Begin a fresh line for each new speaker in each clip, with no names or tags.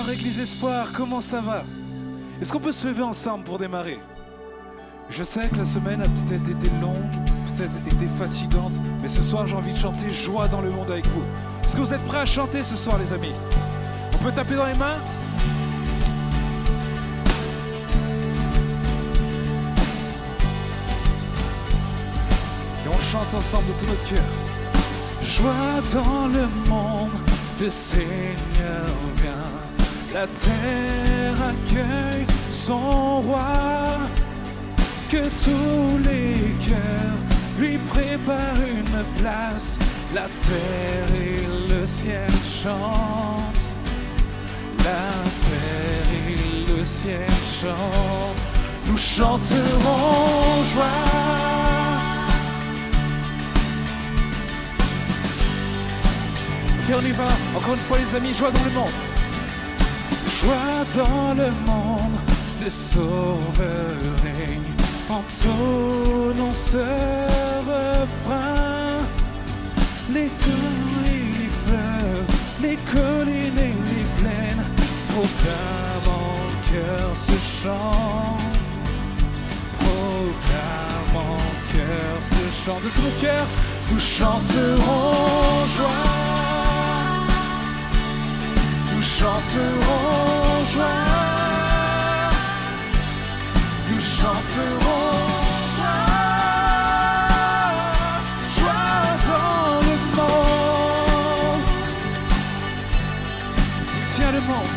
Bonsoir Église Espoir, comment ça va? Est-ce qu'on peut se lever ensemble pour démarrer? Je sais que la semaine a peut-être été longue, peut-être été fatigante, mais ce soir j'ai envie de chanter joie dans le monde avec vous. Est-ce que vous êtes prêts à chanter ce soir les amis? On peut taper dans les mains? Et on chante ensemble de tout notre cœur. Joie dans le monde, le Seigneur vient. La terre accueille son roi. Que tous les cœurs lui préparent une place. La terre et le ciel chantent. La terre et le ciel chantent. Nous chanterons joie. Ok, on y va. Encore une fois les amis, joie dans le monde. Joie dans le monde, le Sauveur règne. Entonnons ce refrain. Les corps et les fleurs, les collines et les plaines proclament en cœur ce chant. Proclament en cœur ce chant. De tout le cœur, nous chanterons joie. Nous chanterons joie. Nous chanterons joie, joie dans le monde. Il tient le monde,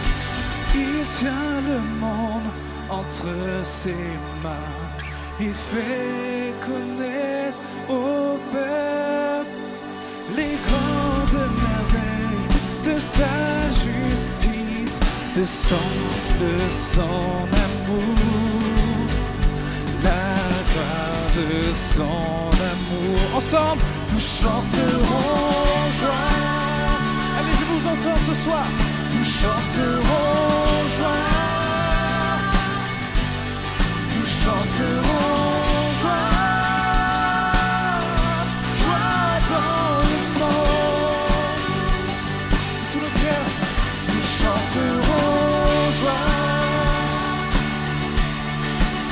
il tient le monde entre ses mains. Il fait connaître au peuple les grandes merveilles de sa justice, le sang de son amour, la gloire de son amour. Ensemble, nous chanterons joie. Allez, je vous entends ce soir. Nous chanterons joie. Nous chanterons joie. Joie dans le monde. De tout le cœur, nous chanterons joie.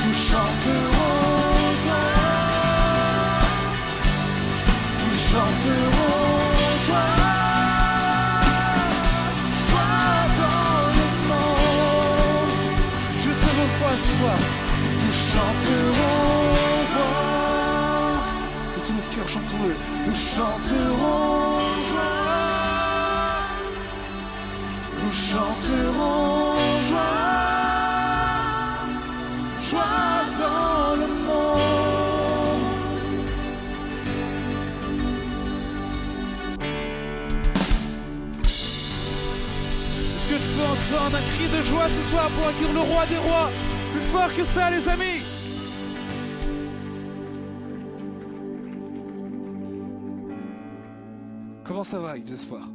Nous chanterons joie. Nous chanterons joie. Joie dans le monde. Juste une fois ce soir. Nous chanterons joie. De tout notre cœur, chantons-le. Nous chanterons joie. Nous chanterons joie. Joie dans le monde. Est-ce que je peux entendre un cri de joie ce soir pour accueillir le roi des rois? Plus fort que ça les amis. Comment ça va, Église Espoir?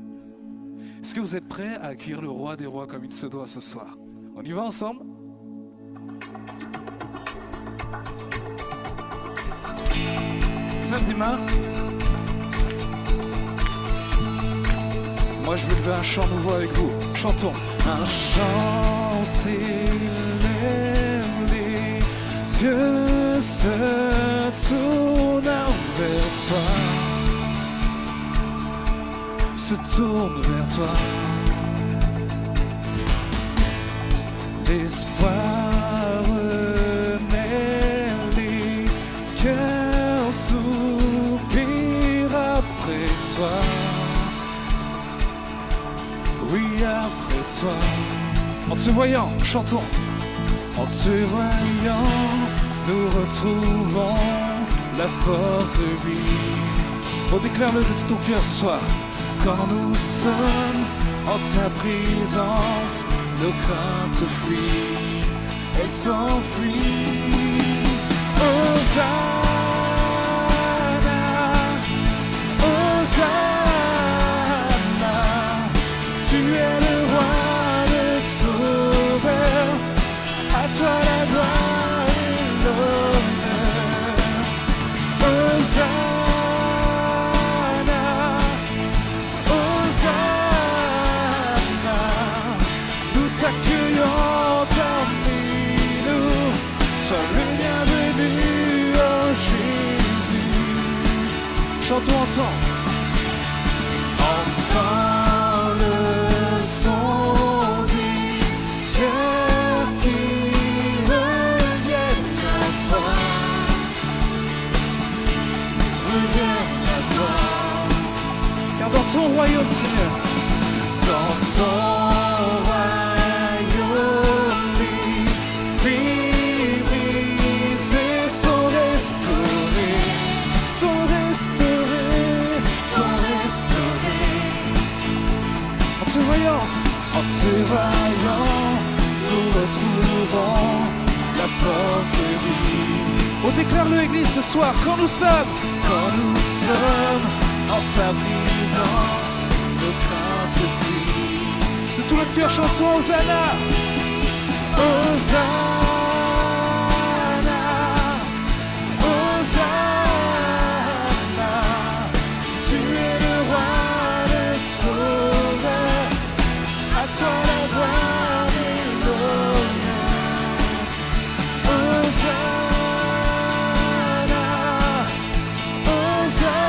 Est-ce que vous êtes prêts à accueillir le roi des rois comme il se doit ce soir? On y va ensemble? Des mains. Moi je veux lever un chant nouveau avec vous. Chantons. Un chant s'élève, les yeux se tournent vers toi. Se tournent vers toi. L'espoir renaît, les cœurs soupirent après toi. Oui, après toi. En te voyant, chantons. En te voyant, nous retrouvons la force de vie. On déclare-le de tout ton cœur ce soir. Quand nous sommes en ta présence, nos craintes fuient, elles s'enfuient. Hosanna, Hosanna, tu es le roi, le sauveur, à toi la gloire et l'honneur. Hosanna, Hosanna, nous t'accueillons parmi nous. Sois le bienvenu, oh Jésus. Chantons ensemble. Enfin le son dit cœur qui reviennent à toi. Reviennent à toi. Car dans ton royaume, Seigneur, dans ton royaume, vies brisées sont restaurées, sont restaurées, sont restaurées. En te voyant, nous retrouvons la force de vie. On déclare-le, Église, ce soir, quand nous sommes en ta présence, nos craintes fuient. De tout notre cœur, chantons Hosanna, Hosanna, Hosanna. Tu es le roi, le sauveur, à toi la gloire et l'honneur. Hosanna, Hosanna.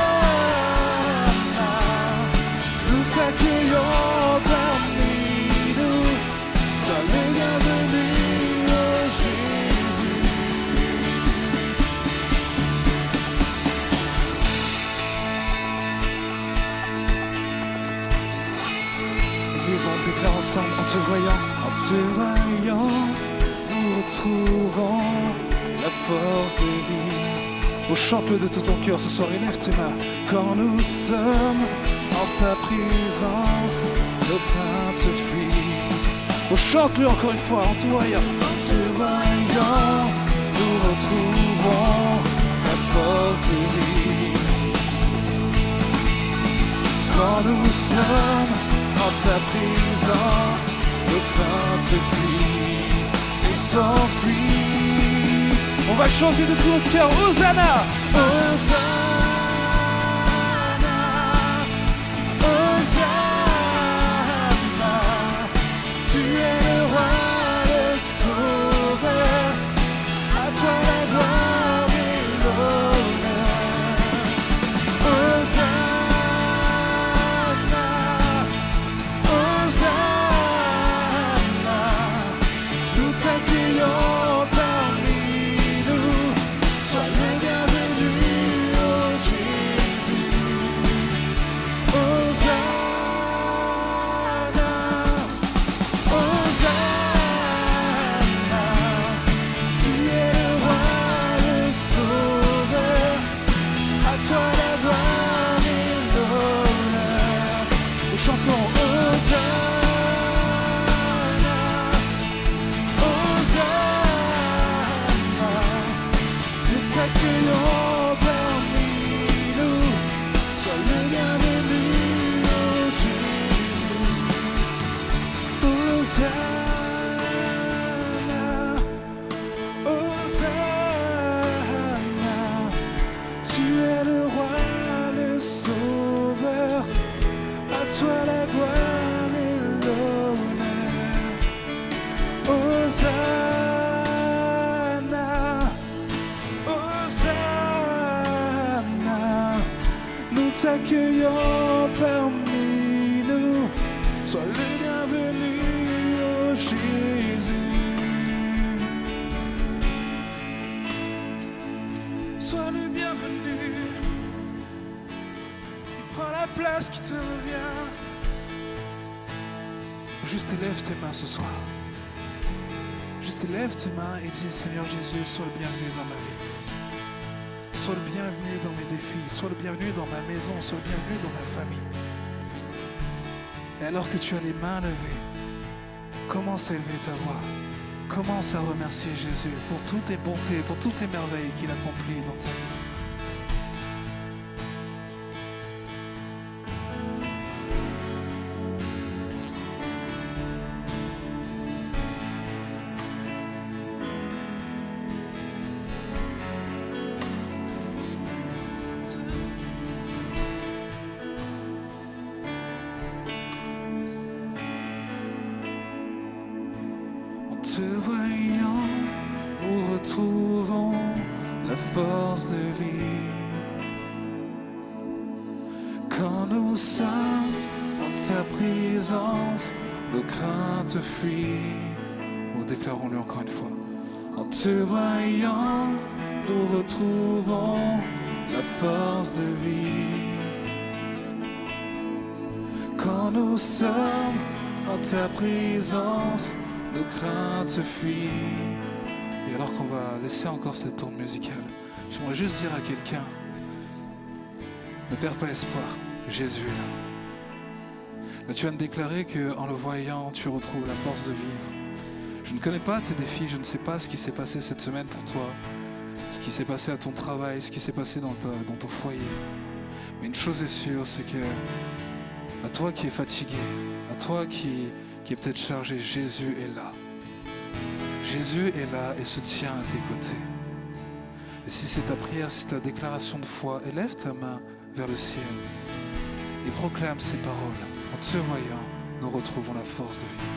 Nous t'accueillons parmi nous. Sois le bienvenu, oh Jésus. Église, on déclare ensemble, en te voyant, nous retrouvons la force de vie. Oh, chante-le de tout ton cœur ce soir, élève tes mains. Quand nous sommes en ta présence, nos craintes fuient. Oh, chante-le encore une fois, en te voyant, nous retrouvons la force de vie. Quand nous sommes en ta présence, nos craintes fuient et s'enfuient. On va chanter de tout notre cœur, Hosanna, Hosanna, Hosanna. Tu es le roi, le sauveur, à toi la gloire et l'honneur. Hosanna, Hosanna. Nous t'accueillons parmi nous. Sois le bienvenu, oh Jésus. Hosanna, Hosanna. Tu es le roi, le sauveur, à toi la gloire et l'honneur. Nous chantons Hosanna, Hosanna. Nous t'accueillons parmi nous. Sois le bienvenu, oh Jésus. Hosanna, Hosanna. Tu es le roi, le sauveur, à toi la gloire et l'honneur. Hosanna, Hosanna. Nous t'accueillons parmi nous. Sois le bienvenu, oh Jésus. Sois le bienvenu. Prends la place qui te revient. Juste élève tes mains ce soir. Juste élève tes mains et dis, Seigneur Jésus, sois le bienvenu dans ma vie. Sois le bienvenu dans mes défis. Sois le bienvenu dans ma maison. Sois le bienvenu dans ma famille. Et alors que tu as les mains levées, commence à élever ta voix. Commence à remercier Jésus pour toutes les bontés, pour toutes les merveilles qu'il accomplit dans ta vie. En te voyant, nous retrouvons la force de vie. Quand nous sommes en ta présence, nos craintes fuient. Oh, déclarons-le encore une fois. En te voyant, nous retrouvons la force de vie. Quand nous sommes en ta présence, nos craintes fuient. Et alors qu'on va laisser encore cette tourne musicale, j'aimerais juste dire à quelqu'un, ne perds pas espoir, Jésus est là. Là, tu viens de déclarer qu'en le voyant, tu retrouves la force de vivre. Je ne connais pas tes défis, je ne sais pas ce qui s'est passé cette semaine pour toi, ce qui s'est passé à ton travail, ce qui s'est passé dans ton foyer. Mais une chose est sûre, c'est que à toi qui es fatigué, à toi qui est peut-être chargé, Jésus est là. Jésus est là et se tient à tes côtés. Et si c'est ta prière, si c'est ta déclaration de foi, élève ta main vers le ciel et proclame ces paroles. En te voyant, nous retrouvons la force de vivre.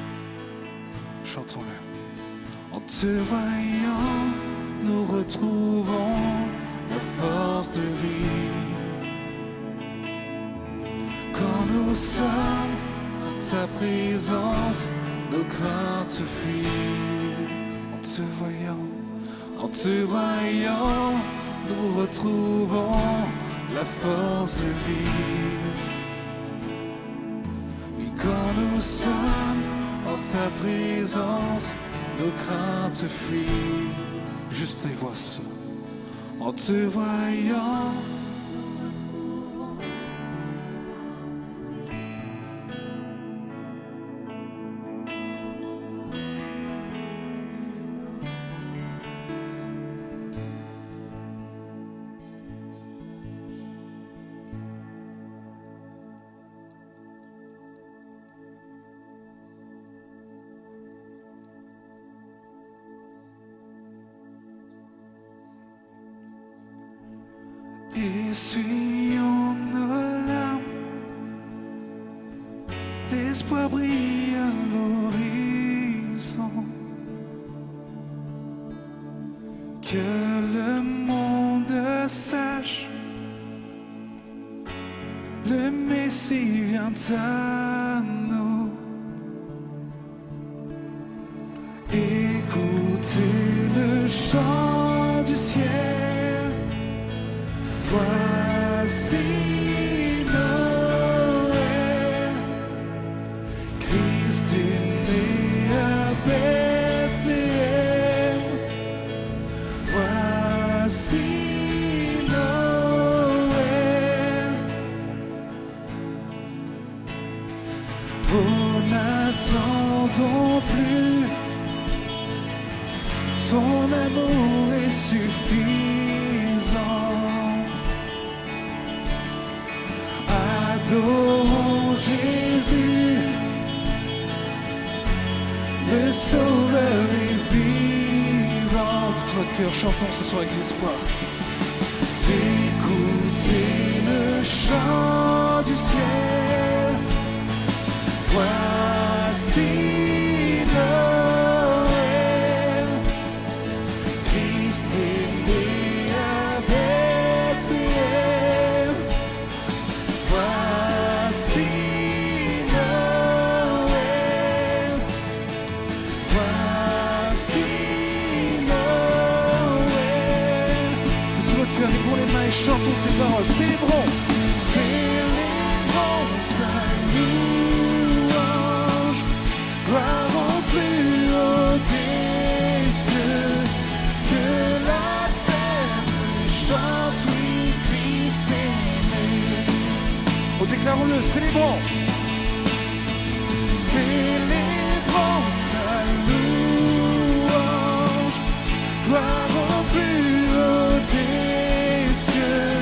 Chantons-le. En te voyant, nous retrouvons la force de vivre. Quand nous sommes en ta présence, nos craintes fuient. En te voyant, nous retrouvons la force de vivre. Oui, quand nous sommes en ta présence, nos craintes fuient. Juste les voix se. En te voyant, nous retrouvons la force de vivre. Essuyons nos larmes, l'espoir brille à l'horizon. Que le monde sache, le Messie vient à nous. Écoutez le chant du ciel. Voici Noël, Christ est né à Bethléem. Voici Noël, oh, n'attendons plus, son amour est suffisant. Adorons Jésus, le Sauveur est vivant. De tout notre cœur, chantons ce soir avec l'espoir. Écoutez le chant du ciel. Voici Noël, Christ est né à Bethléem. Voici Noël, voici Noël. De tout notre cœur, levons les mains et chantons ces paroles. Célébrons, célébrons sa louange. Gloire au plus haut des cieux, que la terre chante, oui, Christ est né. Oh, déclarons-le, célébrons. Célébrons sa louange. Gloire au plus haut des cieux,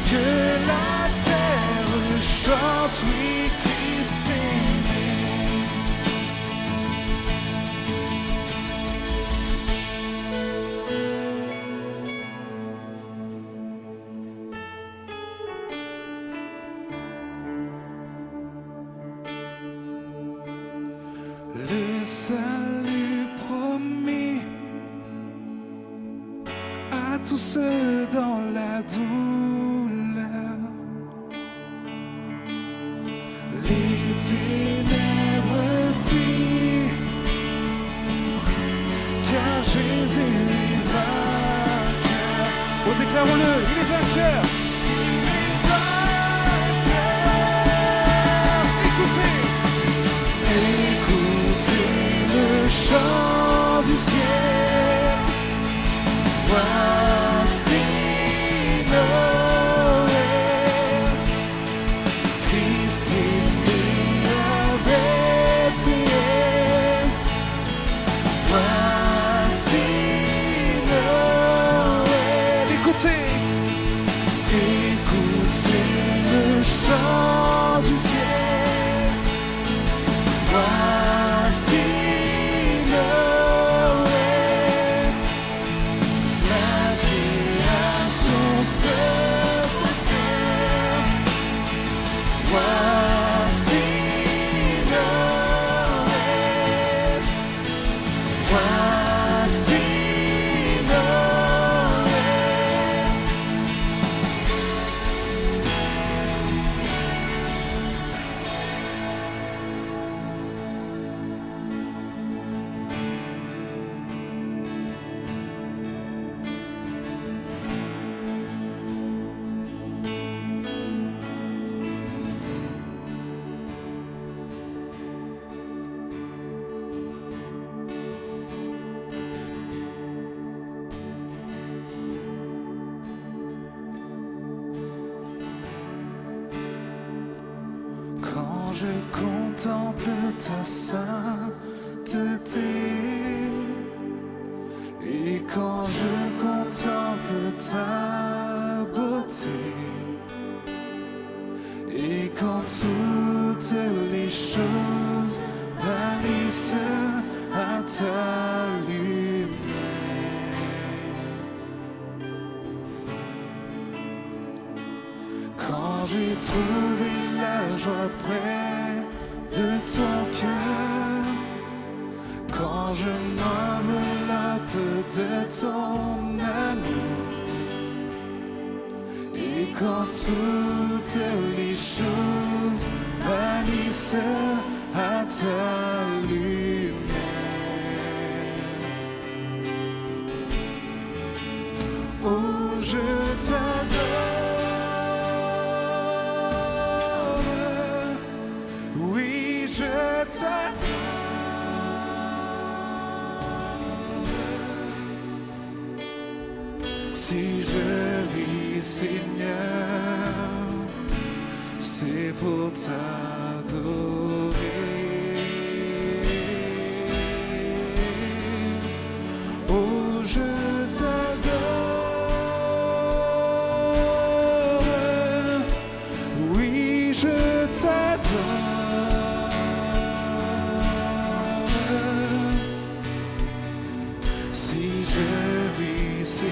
que la terre chante, oui, Christ est né. Le salut tous ceux dans la douleur. Les ténèbres fuient, car Jésus est vainqueur. Oh, déclarons-le, il est vainqueur. Chant du ciel, voici Noël, Christ est né à Bethléem, voici Noël. Écoutez, écoutez le chant du ciel, voici je contemple ta sainteté, et quand je contemple ta beauté, et quand toutes les choses pâlissent à ta lumière, quand j'ai trouvé la joie près de ton cœur, quand je m'enveloppe de ton amour, et quand toutes les choses pâlissent à ta lumière. Oh, je t'adore, oui, je t'adore. Si je vis, Seigneur, c'est pour t'adorer. Oh, je t'adore, oui, je t'adore. Si je vis, Seigneur,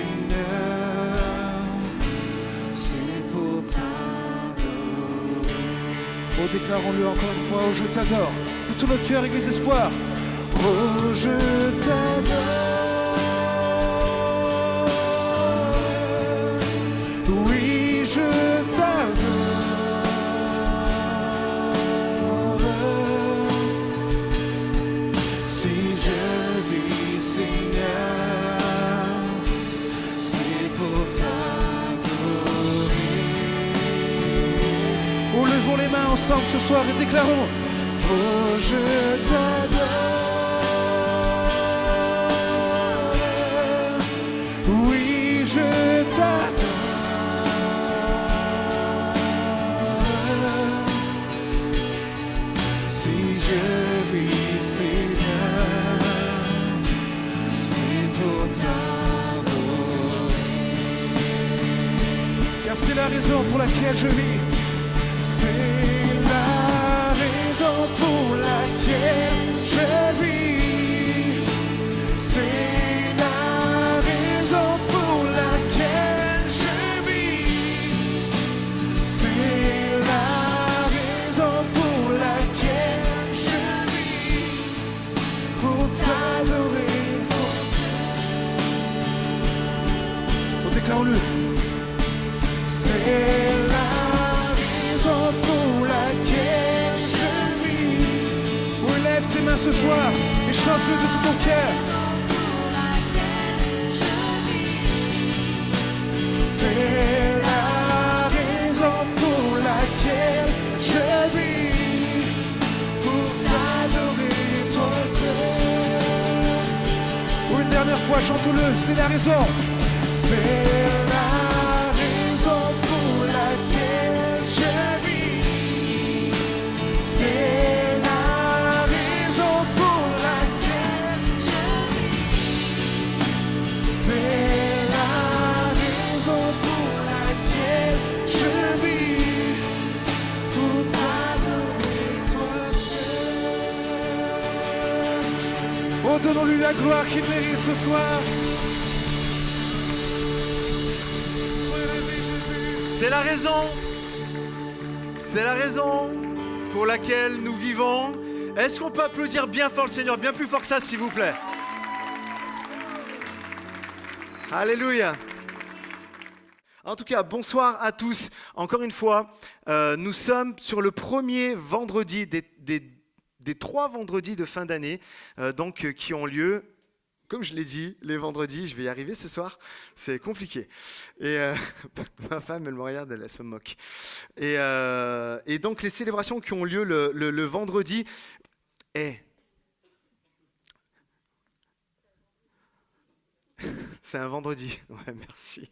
c'est pour t'adorer. Oh, déclarons-le encore une fois. Oh, je t'adore. De tout notre cœur, Église Espoir. Oh, je t'adore. Oui, je t'adore. Si je vis, Seigneur, c'est pour t'adorer. Oh, levons les mains ensemble ce soir et déclarons. Oh, je t'adore. Oui, je t'adore. Si je vis, Seigneur, c'est pour t'adorer. Car c'est la raison pour laquelle je vis. C'est la raison pour laquelle je vis. C'est la raison pour laquelle je vis. C'est la raison pour laquelle je vis. Pour t'adorer. déclarons-le. C'est la raison pour laquelle je vis. Oh, lève tes mains ce soir et chante-le de tout ton cœur. C'est la raison pour laquelle je vis, pour t'adorer toi seul. Ou une dernière fois, chantons-le, c'est la raison. C'est la raison pour laquelle je vis. C'est la raison pour laquelle je vis. C'est donnons-lui la gloire qu'il mérite ce soir.
C'est la raison pour laquelle nous vivons. Est-ce qu'on peut applaudir bien fort le Seigneur, bien plus fort que ça, s'il vous plaît? Alléluia. En tout cas, bonsoir à tous. Encore une fois, nous sommes sur le premier vendredi des 3 vendredis de fin d'année, qui ont lieu, comme je l'ai dit, les vendredis. Je vais y arriver ce soir, c'est compliqué. Et ma femme, elle me regarde, elle se moque. Et donc, les célébrations qui ont lieu le vendredi, c'est un vendredi. Ouais, merci.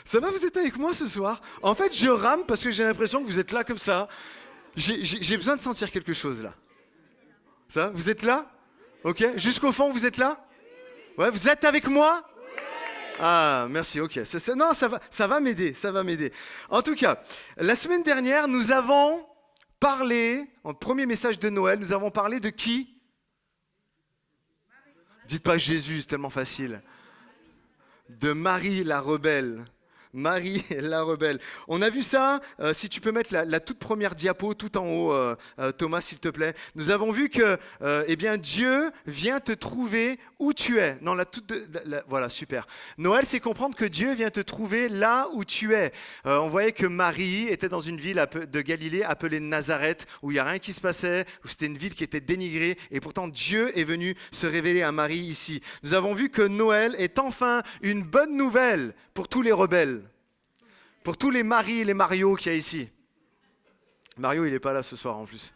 Ça va, vous êtes avec moi ce soir? En fait, je rame parce que j'ai l'impression que vous êtes là comme ça. J'ai besoin de sentir quelque chose là. Ça, vous êtes là? Ok. Jusqu'au fond, vous êtes là? Ouais, vous êtes avec moi? Ah, merci, ok. Non, ça va m'aider, ça va m'aider. En tout cas, la semaine dernière, nous avons parlé, en premier message de Noël, nous avons parlé de qui? Dites pas Jésus, c'est tellement facile. De Marie la rebelle. Marie la rebelle. On a vu ça, si tu peux mettre la toute première diapo tout en haut, Thomas, s'il te plaît. Nous avons vu que Dieu vient te trouver où tu es. Non, voilà, super. Noël, c'est comprendre que Dieu vient te trouver là où tu es. On voyait que Marie était dans une ville de Galilée appelée Nazareth, où il n'y a rien qui se passait, où c'était une ville qui était dénigrée, et pourtant Dieu est venu se révéler à Marie ici. Nous avons vu que Noël est enfin une bonne nouvelle pour tous les rebelles. Pour tous les Marie et les Mario qu'il y a ici. Mario, il n'est pas là ce soir en plus.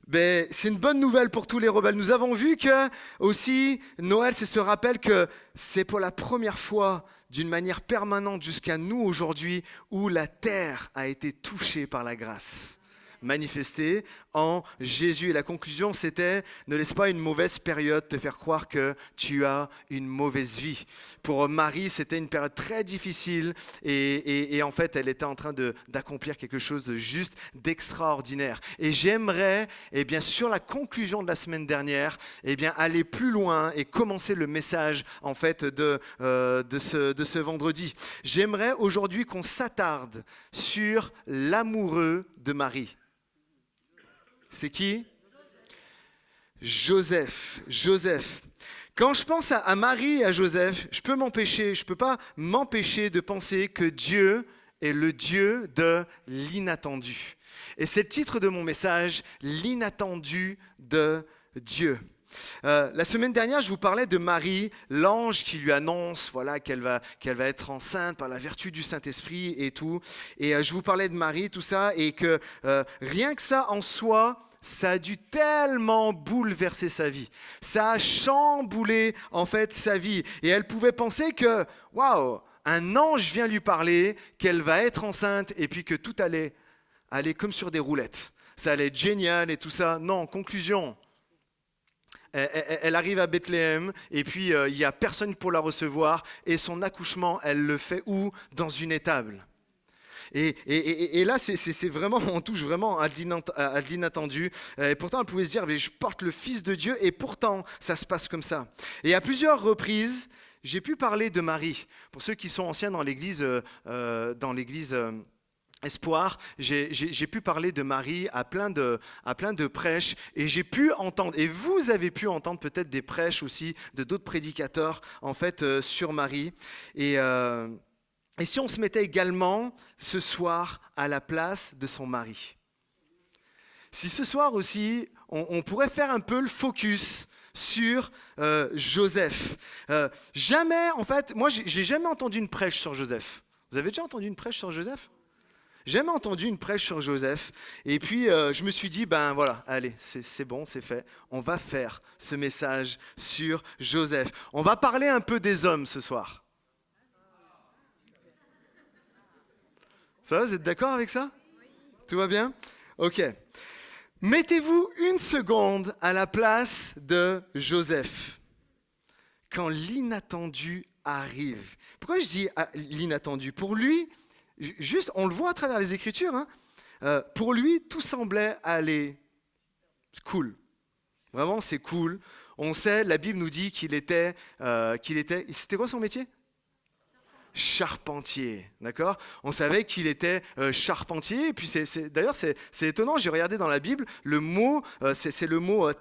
Mais c'est une bonne nouvelle pour tous les rebelles. Nous avons vu que aussi Noël, c'est ce rappel que c'est pour la première fois d'une manière permanente jusqu'à nous aujourd'hui où la terre a été touchée par la grâce manifestée en Jésus. Et la conclusion, c'était « Ne laisse pas une mauvaise période te faire croire que tu as une mauvaise vie ». Pour Marie, c'était une période très difficile et en fait, elle était en train d'accomplir quelque chose de juste, d'extraordinaire. Et j'aimerais, sur la conclusion de la semaine dernière, aller plus loin et commencer le message en fait de ce vendredi. J'aimerais aujourd'hui qu'on s'attarde sur l'amoureux de Marie. C'est qui? Joseph. Quand je pense à Marie et à Joseph, je peux pas m'empêcher de penser que Dieu est le Dieu de l'inattendu. Et c'est le titre de mon message, l'inattendu de Dieu. La semaine dernière, je vous parlais de Marie, l'ange qui lui annonce qu'elle va être enceinte par la vertu du Saint-Esprit et tout. Et je vous parlais de Marie, tout ça, et que rien que ça en soi, ça a dû tellement bouleverser sa vie. Ça a chamboulé en fait sa vie. Et elle pouvait penser que, waouh, un ange vient lui parler, qu'elle va être enceinte et puis que tout allait aller comme sur des roulettes. Ça allait être génial et tout ça. Non, conclusion. Elle arrive à Bethléem et puis il n'y a personne pour la recevoir et son accouchement, elle le fait où? Dans une étable. Et là, c'est vraiment, on touche vraiment à de l'inattendu. Et pourtant, elle pouvait se dire, mais je porte le Fils de Dieu et pourtant, ça se passe comme ça. Et à plusieurs reprises, j'ai pu parler de Marie. Pour ceux qui sont anciens dans l'église Espoir, j'ai pu parler de Marie à plein de prêches et j'ai pu entendre, et vous avez pu entendre peut-être des prêches aussi de d'autres prédicateurs en fait sur Marie. Et si on se mettait également ce soir à la place de son mari? Si ce soir aussi, on pourrait faire un peu le focus sur Joseph. Jamais, en fait, moi j'ai jamais entendu une prêche sur Joseph. Vous avez déjà entendu une prêche sur Joseph ? J'ai jamais entendu une prêche sur Joseph. Et puis, je me suis dit, ben voilà, allez, c'est bon, c'est fait. On va faire ce message sur Joseph. On va parler un peu des hommes ce soir. Ça va, vous êtes d'accord avec ça ? Tout va bien ? Ok. Mettez-vous une seconde à la place de Joseph. Quand l'inattendu arrive. Pourquoi je dis l'inattendu ? Pour lui, juste, on le voit à travers les Écritures, hein, pour lui, tout semblait aller cool. Vraiment, c'est cool. On sait, la Bible nous dit qu'il était, c'était quoi son métier ? Charpentier, d'accord ? On savait qu'il était charpentier, et puis d'ailleurs c'est étonnant, j'ai regardé dans la Bible, le mot, c'est le mot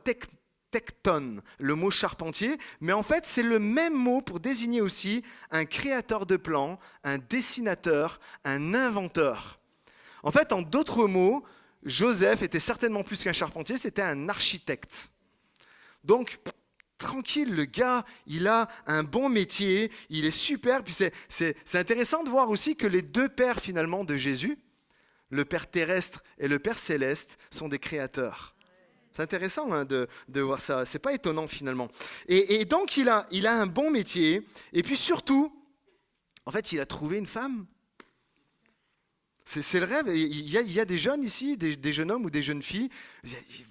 tecton, le mot charpentier, mais en fait c'est le même mot pour désigner aussi un créateur de plans, un dessinateur, un inventeur. En fait, en d'autres mots, Joseph était certainement plus qu'un charpentier, c'était un architecte. Donc, tranquille, le gars, il a un bon métier, il est super. Puis c'est intéressant de voir aussi que les deux pères finalement de Jésus, le Père terrestre et le Père céleste, sont des créateurs. C'est intéressant hein, de voir ça, c'est pas étonnant finalement. Et donc il a un bon métier, et puis surtout, en fait, il a trouvé une femme. C'est le rêve. Il y a des jeunes ici, des jeunes hommes ou des jeunes filles.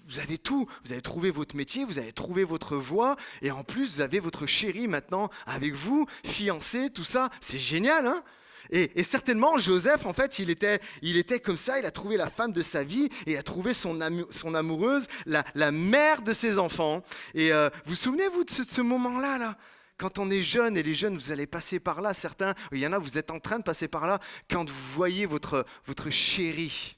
Vous avez tout. Vous avez trouvé votre métier, vous avez trouvé votre voie. Et en plus, vous avez votre chérie maintenant avec vous, fiancé, tout ça. C'est génial, hein ? Et certainement, Joseph, en fait, il était comme ça. Il a trouvé la femme de sa vie. Et il a trouvé son amoureuse, la mère de ses enfants. Et vous souvenez-vous de ce moment-là, là ? Quand on est jeune, et les jeunes, vous allez passer par là, certains, il y en a, vous êtes en train de passer par là, quand vous voyez votre chérie.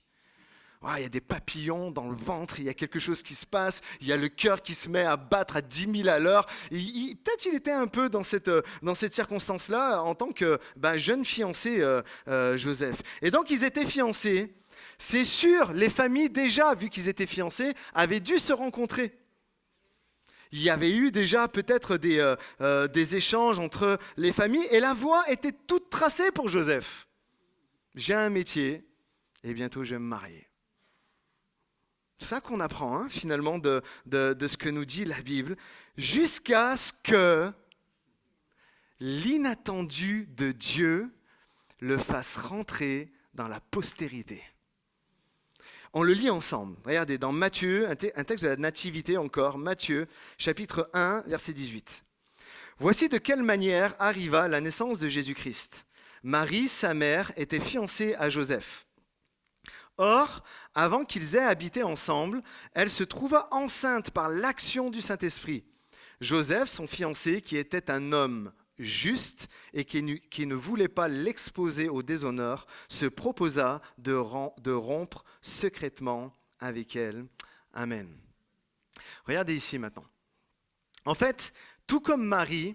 Il y a des papillons dans le ventre, il y a quelque chose qui se passe, il y a le cœur qui se met à battre à 10 000 à l'heure. Peut-être il était un peu dans cette circonstance-là, en tant que jeune fiancé, Joseph. Et donc, ils étaient fiancés. C'est sûr, les familles, déjà, vu qu'ils étaient fiancés, avaient dû se rencontrer. Il y avait eu déjà peut-être des échanges entre les familles et la voie était toute tracée pour Joseph. J'ai un métier et bientôt je vais me marier. C'est ça qu'on apprend hein, finalement de ce que nous dit la Bible, jusqu'à ce que l'inattendu de Dieu le fasse rentrer dans la postérité. On le lit ensemble. Regardez, dans Matthieu, un texte de la Nativité encore, Matthieu, chapitre 1, verset 18. « Voici de quelle manière arriva la naissance de Jésus-Christ. Marie, sa mère, était fiancée à Joseph. Or, avant qu'ils aient habité ensemble, elle se trouva enceinte par l'action du Saint-Esprit. Joseph, son fiancé, qui était un homme juste et qui ne voulait pas l'exposer au déshonneur, se proposa de rompre secrètement avec elle. » Amen. Regardez ici maintenant. En fait, tout comme Marie,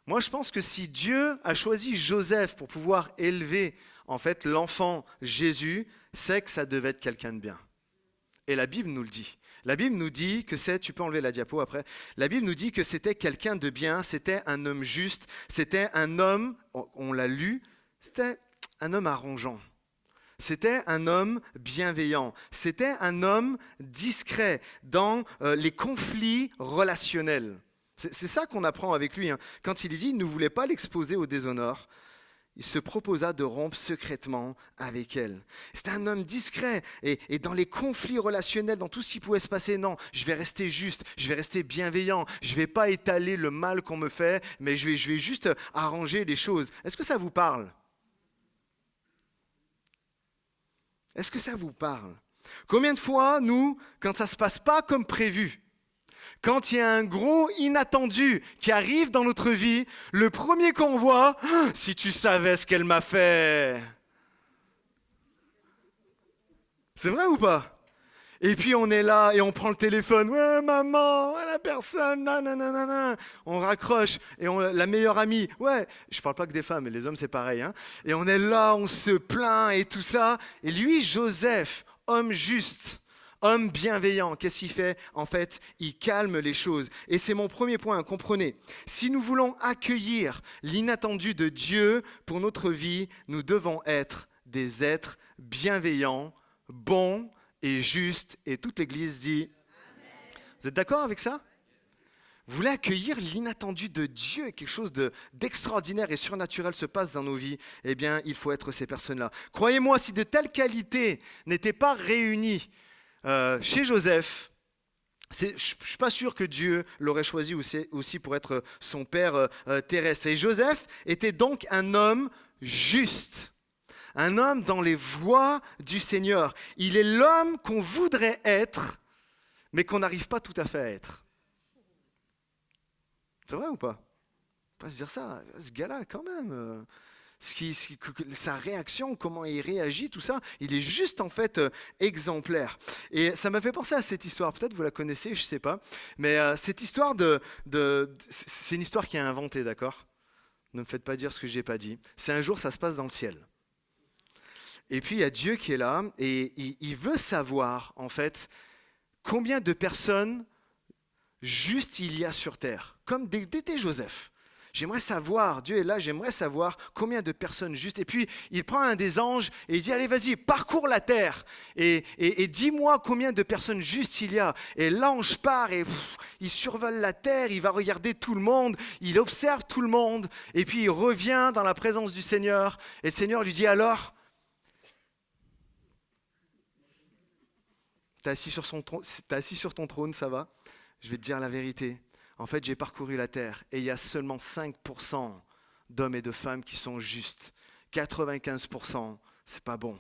moi je pense que si Dieu a choisi Joseph pour pouvoir élever en fait l'enfant Jésus, c'est que ça devait être quelqu'un de bien. Et la Bible nous le dit. La Bible nous dit que tu peux enlever la diapo après, la Bible nous dit que c'était quelqu'un de bien, c'était un homme juste, c'était un homme, on l'a lu, c'était un homme arrangeant. C'était un homme bienveillant, c'était un homme discret dans les conflits relationnels. C'est ça qu'on apprend avec lui. Hein. Quand il dit qu'il ne voulait pas l'exposer au déshonneur, il se proposa de rompre secrètement avec elle. C'était un homme discret et dans les conflits relationnels, dans tout ce qui pouvait se passer, non, je vais rester juste, je vais rester bienveillant, je ne vais pas étaler le mal qu'on me fait, mais je vais juste arranger les choses. Est-ce que ça vous parle ? Est-ce que ça vous parle ? Combien de fois, nous, quand ça ne se passe pas comme prévu, quand il y a un gros inattendu qui arrive dans notre vie, le premier qu'on voit, si tu savais ce qu'elle m'a fait. C'est vrai ou pas? Et puis on est là et on prend le téléphone. Ouais, maman, la personne, nanana. On raccroche et la meilleure amie. Ouais, je parle pas que des femmes, mais les hommes c'est pareil. Hein. Et on est là, on se plaint et tout ça. Et lui, Joseph, homme juste, homme bienveillant, qu'est-ce qu'il fait? En fait, il calme les choses. Et c'est mon premier point, comprenez. Si nous voulons accueillir l'inattendu de Dieu pour notre vie, nous devons être des êtres bienveillants, bons, et juste, et toute l'Église dit Amen. Vous êtes d'accord avec ça? Vous voulez accueillir l'inattendu de Dieu et quelque chose d'extraordinaire et surnaturel se passe dans nos vies, eh bien, il faut être ces personnes-là. Croyez-moi, si de telles qualités n'étaient pas réunies chez Joseph, je ne suis pas sûr que Dieu l'aurait choisi aussi pour être son père terrestre. Et Joseph était donc un homme juste. Un homme dans les voies du Seigneur. Il est l'homme qu'on voudrait être, mais qu'on n'arrive pas tout à fait à être. C'est vrai ou pas? On peut pas se dire ça. Ce gars-là, quand même, sa réaction, comment il réagit, tout ça, il est juste en fait exemplaire. Et ça m'a fait penser à cette histoire. Peut-être vous la connaissez, je ne sais pas. Mais cette histoire c'est une histoire qui est inventée, d'accord? Ne me faites pas dire ce que je n'ai pas dit. C'est un jour, ça se passe dans le ciel. Et puis, il y a Dieu qui est là et il veut savoir, en fait, combien de personnes justes il y a sur terre. Comme t'es Joseph. J'aimerais savoir, Dieu est là, j'aimerais savoir combien de personnes justes. Et puis, il prend un des anges et il dit, allez, vas-y, parcours la terre et dis-moi combien de personnes justes il y a. Et l'ange part et il survole la terre, il va regarder tout le monde, il observe tout le monde. Et puis, il revient dans la présence du Seigneur. Et le Seigneur lui dit, alors, t'es assis sur ton trône, ça va? Je vais te dire la vérité. En fait, j'ai parcouru la terre et il y a seulement 5% d'hommes et de femmes qui sont justes. 95%, c'est pas bon.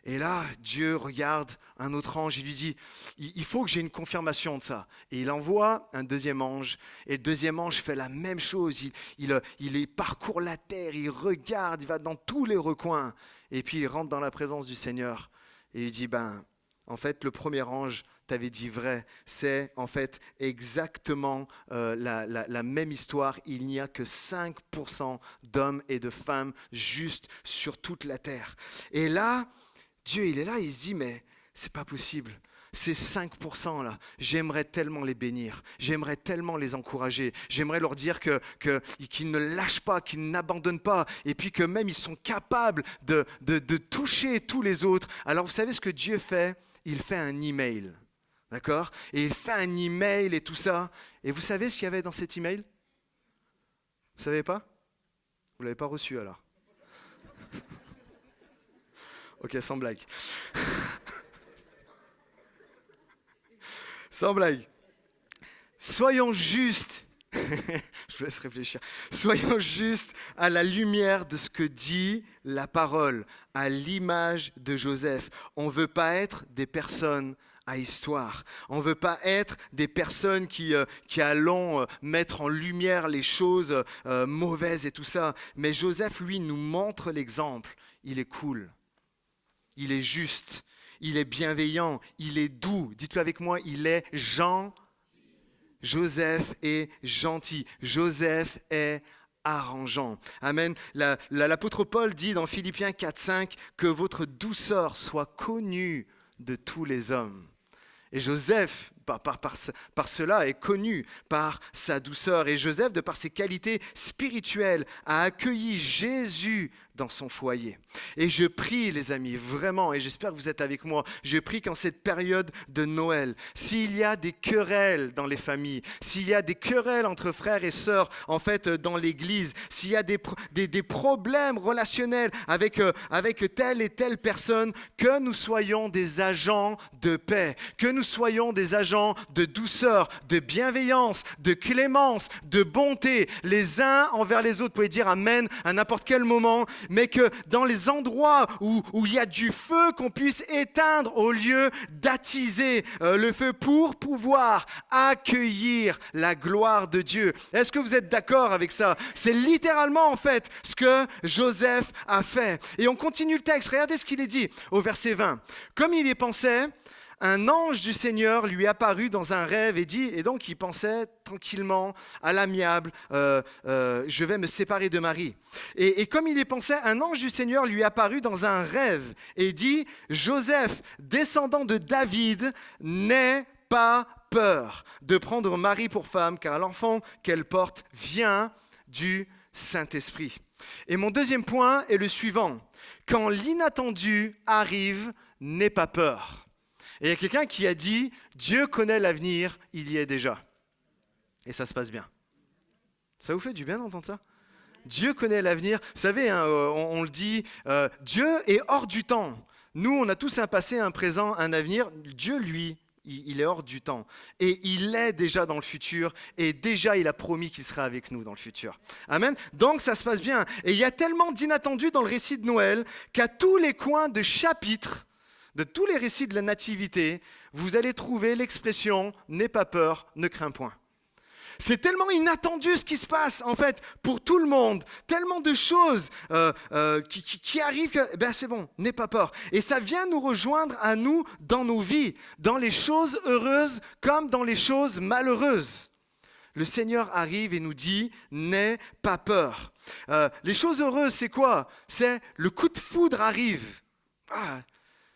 Et là, Dieu regarde un autre ange, il lui dit, il faut que j'ai une confirmation de ça. Et il envoie un deuxième ange, et le deuxième ange fait la même chose. Il parcourt la terre, il regarde, il va dans tous les recoins. Et puis il rentre dans la présence du Seigneur et il dit, en fait, le premier ange t'avait dit vrai. C'est en fait exactement la même histoire. Il n'y a que 5% d'hommes et de femmes justes sur toute la terre. Et là, Dieu, il est là, il se dit, mais c'est pas possible. Ces 5% là, j'aimerais tellement les bénir, j'aimerais tellement les encourager, j'aimerais leur dire qu'ils ne lâchent pas, qu'ils n'abandonnent pas, et puis que même ils sont capables de toucher tous les autres. Alors vous savez ce que Dieu fait? Il fait un email, d'accord? Et il fait un email et tout ça. Et vous savez ce qu'il y avait dans cet email? Vous savez pas? Vous l'avez pas reçu alors? Ok, sans blague. Sans blague. Soyons justes. Je vous laisse réfléchir. Soyons justes à la lumière de ce que dit la parole, à l'image de Joseph. On ne veut pas être des personnes à histoire. On ne veut pas être des personnes qui allons mettre en lumière les choses mauvaises et tout ça. Mais Joseph, lui, nous montre l'exemple. Il est cool. Il est juste. Il est bienveillant. Il est doux. Dites-le avec moi, il est gentil. Joseph est gentil. Joseph est arrangeant. Amen. L'apôtre Paul dit dans Philippiens 4:5 que votre douceur soit connue de tous les hommes. Et Joseph, par cela, est connu par sa douceur. Et Joseph, de par ses qualités spirituelles, a accueilli Jésus dans son foyer. Et je prie, les amis, vraiment, et j'espère que vous êtes avec moi, je prie qu'en cette période de Noël, s'il y a des querelles dans les familles, s'il y a des querelles entre frères et sœurs, en fait, dans l'église, s'il y a des problèmes relationnels avec telle et telle personne, que nous soyons des agents de paix, que nous soyons des agents de douceur, de bienveillance, de clémence, de bonté, les uns envers les autres. Vous pouvez dire Amen à n'importe quel moment. mais que dans les endroits où il y a du feu, qu'on puisse éteindre au lieu d'attiser le feu pour pouvoir accueillir la gloire de Dieu. Est-ce que vous êtes d'accord avec ça? C'est littéralement en fait ce que Joseph a fait. Et on continue le texte, regardez ce qu'il est dit au verset 20. Comme il y pensait, un ange du Seigneur lui apparut dans un rêve et donc il pensait tranquillement, à l'amiable, je vais me séparer de Marie. Et comme il y pensait, un ange du Seigneur lui apparut dans un rêve et dit, Joseph, descendant de David, n'aie pas peur de prendre Marie pour femme, car l'enfant qu'elle porte vient du Saint-Esprit. Et mon deuxième point est le suivant. Quand l'inattendu arrive, n'aie pas peur. Et il y a quelqu'un qui a dit, Dieu connaît l'avenir, il y est déjà. Et ça se passe bien. Ça vous fait du bien d'entendre ça? Dieu connaît l'avenir. Vous savez, hein, on le dit, Dieu est hors du temps. Nous, on a tous un passé, un présent, un avenir. Dieu, lui, il est hors du temps. Et il est déjà dans le futur. Et déjà, il a promis qu'il sera avec nous dans le futur. Amen. Donc, ça se passe bien. Et il y a tellement d'inattendus dans le récit de Noël qu'à tous les coins de chapitres, de tous les récits de la nativité, vous allez trouver l'expression « n'aie pas peur, ne crains point ». C'est tellement inattendu ce qui se passe, en fait, pour tout le monde. Tellement de choses qui arrivent que, c'est bon, n'aie pas peur. Et ça vient nous rejoindre à nous dans nos vies, dans les choses heureuses comme dans les choses malheureuses. Le Seigneur arrive et nous dit « n'aie pas peur ». Les choses heureuses, c'est quoi? C'est le coup de foudre arrive.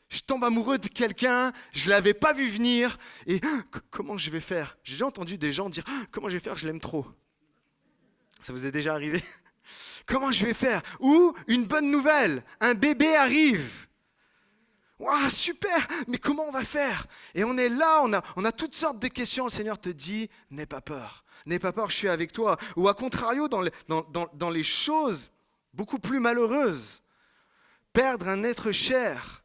Je tombe amoureux de quelqu'un, je ne l'avais pas vu venir, et comment je vais faire? J'ai déjà entendu des gens dire « comment je vais faire, je l'aime trop ». Ça vous est déjà arrivé? Comment je vais faire? Ou une bonne nouvelle, un bébé arrive. Waouh, super, mais comment on va faire? Et on est là, on a toutes sortes de questions. Le Seigneur te dit « n'aie pas peur, n'aie pas peur, je suis avec toi ». Ou à contrario, dans les choses beaucoup plus malheureuses, perdre un être cher,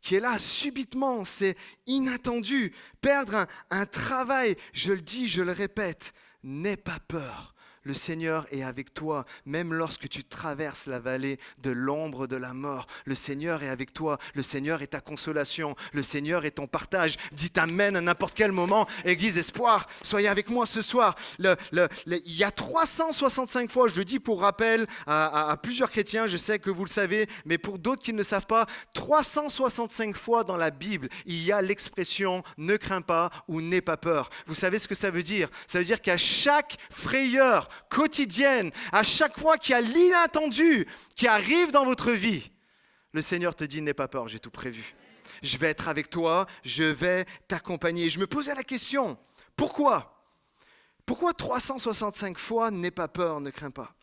qui est là subitement, c'est inattendu. Perdre un travail, je le dis, je le répète, n'aie pas peur. Le Seigneur est avec toi, même lorsque tu traverses la vallée de l'ombre de la mort. Le Seigneur est avec toi, le Seigneur est ta consolation, le Seigneur est ton partage. Dites Amen à n'importe quel moment. Église Espoir, soyez avec moi ce soir. Il y a 365 fois, je le dis pour rappel à plusieurs chrétiens, je sais que vous le savez, mais pour d'autres qui ne le savent pas, 365 fois dans la Bible, il y a l'expression « ne crains pas » ou « n'aie pas peur ». Vous savez ce que ça veut dire? Ça veut dire qu'à chaque frayeur quotidienne, à chaque fois qu'il y a l'inattendu qui arrive dans votre vie, le Seigneur te dit, n'aie pas peur, j'ai tout prévu. Je vais être avec toi, je vais t'accompagner. Je me posais la question, pourquoi? Pourquoi 365 fois, n'aie pas peur, ne crains pas?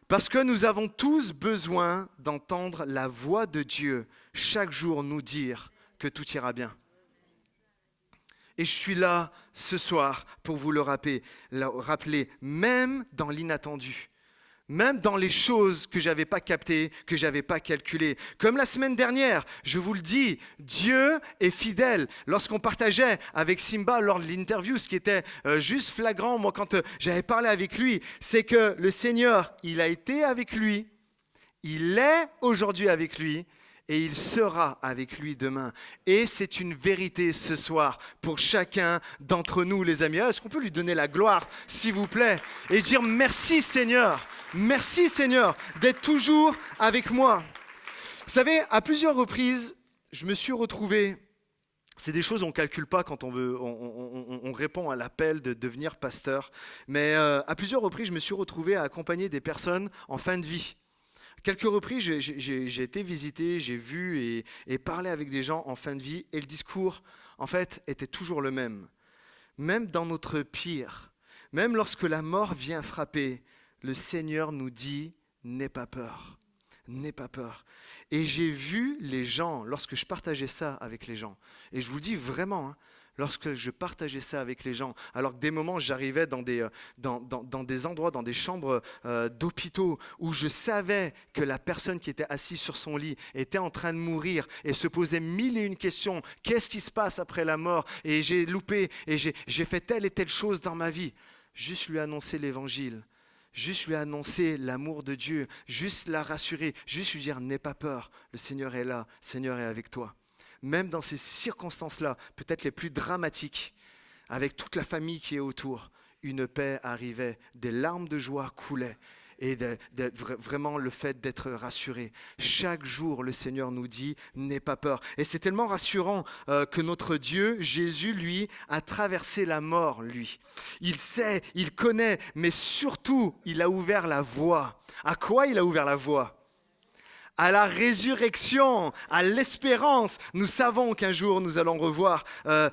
Parce que nous avons tous besoin d'entendre la voix de Dieu chaque jour nous dire que tout ira bien. Et je suis là ce soir pour vous le rappeler, même dans l'inattendu, même dans les choses que je n'avais pas captées, que je n'avais pas calculées. Comme la semaine dernière, je vous le dis, Dieu est fidèle. Lorsqu'on partageait avec Simba lors de l'interview, ce qui était juste flagrant, moi quand j'avais parlé avec lui, c'est que le Seigneur, il a été avec lui, il est aujourd'hui avec lui, et il sera avec lui demain. Et c'est une vérité ce soir pour chacun d'entre nous, les amis. Est-ce qu'on peut lui donner la gloire, s'il vous plaît, et dire merci Seigneur, d'être toujours avec moi. Vous savez, à plusieurs reprises, je me suis retrouvé, c'est des choses qu'on ne calcule pas quand on répond à l'appel de devenir pasteur, mais à plusieurs reprises, je me suis retrouvé à accompagner des personnes en fin de vie. Quelques reprises, j'ai été visiter, j'ai vu et parlé avec des gens en fin de vie et le discours, en fait, était toujours le même. Même dans notre pire, même lorsque la mort vient frapper, le Seigneur nous dit « n'aie pas peur, n'aie pas peur ». Et j'ai vu les gens, lorsque je partageais ça avec les gens, et je vous dis vraiment, lorsque je partageais ça avec les gens, alors que des moments j'arrivais dans des endroits, dans des chambres d'hôpitaux où je savais que la personne qui était assise sur son lit était en train de mourir et se posait 1001 questions. Qu'est-ce qui se passe après la mort? Et j'ai loupé et j'ai fait telle et telle chose dans ma vie. Juste lui annoncer l'évangile. juste lui annoncer l'amour de Dieu, juste la rassurer, juste lui dire « N'aie pas peur, le Seigneur est là, le Seigneur est avec toi ». Même dans ces circonstances-là, peut-être les plus dramatiques, avec toute la famille qui est autour, une paix arrivait, des larmes de joie coulaient. Et vraiment le fait d'être rassuré. Chaque jour, le Seigneur nous dit « N'aie pas peur ». Et c'est tellement rassurant que notre Dieu, Jésus, lui, a traversé la mort, lui. Il sait, il connaît, mais surtout, il a ouvert la voie. À quoi il a ouvert la voie ? À la résurrection, à l'espérance. Nous savons qu'un jour, nous allons revoir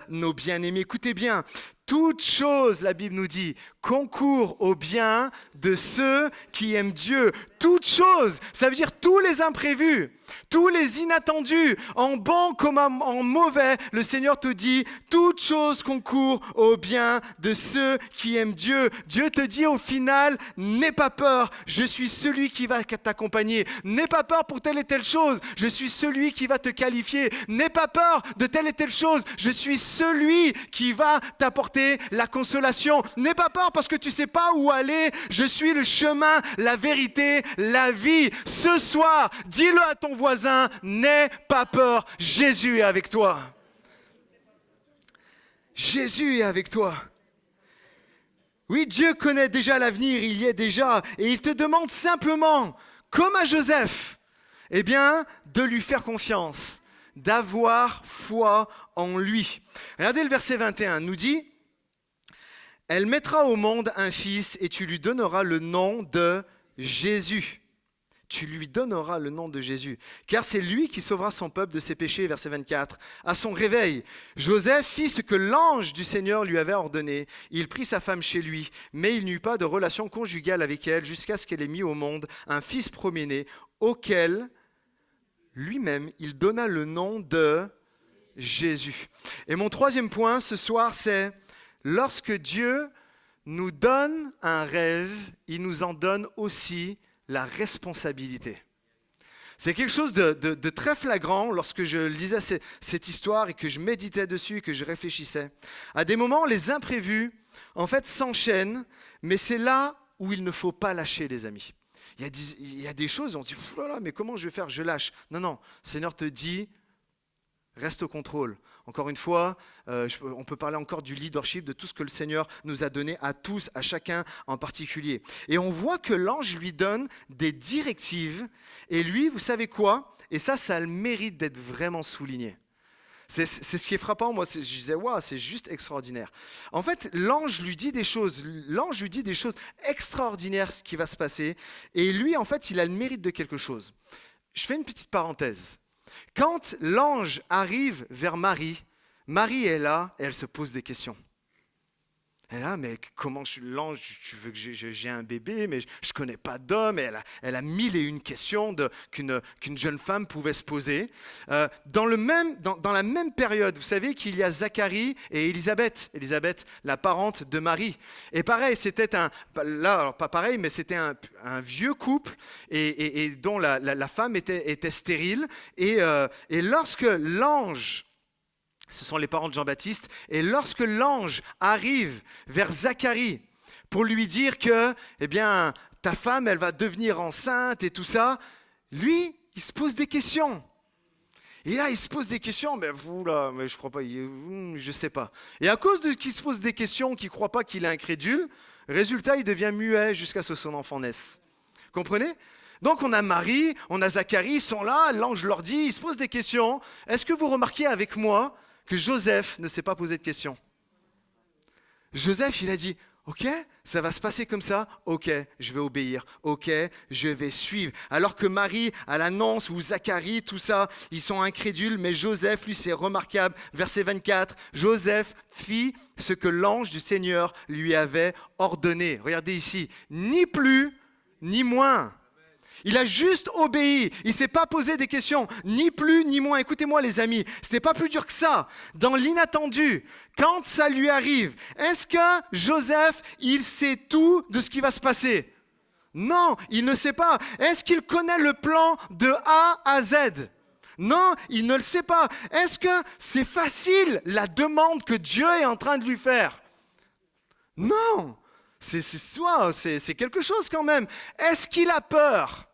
nos bien-aimés. Écoutez bien, toute chose, la Bible nous dit, concourt au bien de ceux qui aiment Dieu. Toute chose, ça veut dire tous les imprévus, tous les inattendus, en bon comme en mauvais, le Seigneur te dit, toute chose concourt au bien de ceux qui aiment Dieu. Dieu te dit au final, n'aie pas peur, je suis celui qui va t'accompagner. N'aie pas peur pour telle et telle chose, je suis celui qui va te qualifier. N'aie pas peur de telle et telle chose, je suis celui qui va t'apporter la consolation. N'aie pas peur parce que tu ne sais pas où aller. Je suis le chemin, la vérité, la vie. Ce soir, dis-le à ton voisin, n'aie pas peur. Jésus est avec toi. Jésus est avec toi. Oui, Dieu connaît déjà l'avenir, il y est déjà. Et il te demande simplement, comme à Joseph, eh bien, de lui faire confiance, d'avoir foi en lui. Regardez le verset 21, nous dit, elle mettra au monde un fils et tu lui donneras le nom de Jésus. Tu lui donneras le nom de Jésus, car c'est lui qui sauvera son peuple de ses péchés, verset 24. À son réveil, Joseph fit ce que l'ange du Seigneur lui avait ordonné. Il prit sa femme chez lui, mais il n'eut pas de relation conjugale avec elle jusqu'à ce qu'elle ait mis au monde un fils premier-né, auquel lui-même il donna le nom de Jésus. Et mon troisième point ce soir, c'est lorsque Dieu nous donne un rêve, il nous en donne aussi la responsabilité. C'est quelque chose de très flagrant lorsque je lisais cette histoire et que je méditais dessus et que je réfléchissais. À des moments, les imprévus, en fait, s'enchaînent, mais c'est là où il ne faut pas lâcher, les amis. Il y a des choses, on se dit, « Oulala, mais comment je vais faire ? Je lâche. » Non, le Seigneur te dit, reste au contrôle. Encore une fois, on peut parler encore du leadership, de tout ce que le Seigneur nous a donné à tous, à chacun en particulier. Et on voit que l'ange lui donne des directives. Et lui, vous savez quoi ? Et ça a le mérite d'être vraiment souligné. C'est ce qui est frappant. Moi, je disais, waouh, c'est juste extraordinaire. En fait, l'ange lui dit des choses extraordinaires qui va se passer. Et lui, en fait, il a le mérite de quelque chose. Je fais une petite parenthèse. Quand l'ange arrive vers Marie, Marie est là et elle se pose des questions. Elle est là, mais comment l'ange, tu veux que j'ai un bébé, mais je ne connais pas d'homme. Et elle a mille et une questions qu'une jeune femme pouvait se poser. Dans la même période, vous savez qu'il y a Zacharie et Élisabeth, la parente de Marie. Et pareil, c'était pas pareil, mais c'était un vieux couple et dont la femme était stérile. Et lorsque l'ange, ce sont les parents de Jean-Baptiste, et lorsque l'ange arrive vers Zacharie pour lui dire que, eh bien, ta femme, elle va devenir enceinte et tout ça, lui, il se pose des questions. Et là, il se pose des questions, mais je crois pas, je sais pas. Et à cause de qu'il se pose des questions, qu'il croit pas qu'il est incrédule, résultat, il devient muet jusqu'à ce que son enfant naisse. Comprenez ? Donc on a Marie, on a Zacharie, ils sont là, l'ange leur dit, ils se posent des questions. Est-ce que vous remarquez avec moi que Joseph ne s'est pas posé de questions? Joseph, il a dit, ok, ça va se passer comme ça, ok, je vais obéir, ok, je vais suivre. Alors que Marie, à l'annonce, ou Zacharie, tout ça, ils sont incrédules, mais Joseph, lui, c'est remarquable. Verset 24, Joseph fit ce que l'ange du Seigneur lui avait ordonné. Regardez ici, ni plus, ni moins. Il a juste obéi, il ne s'est pas posé des questions, ni plus ni moins. Écoutez-moi les amis, ce n'est pas plus dur que ça. Dans l'inattendu, quand ça lui arrive, est-ce que Joseph, il sait tout de ce qui va se passer? Non, il ne sait pas. Est-ce qu'il connaît le plan de A à Z? Non, il ne le sait pas. Est-ce que c'est facile la demande que Dieu est en train de lui faire? Non. C'est quelque chose quand même. Est-ce qu'il a peur ?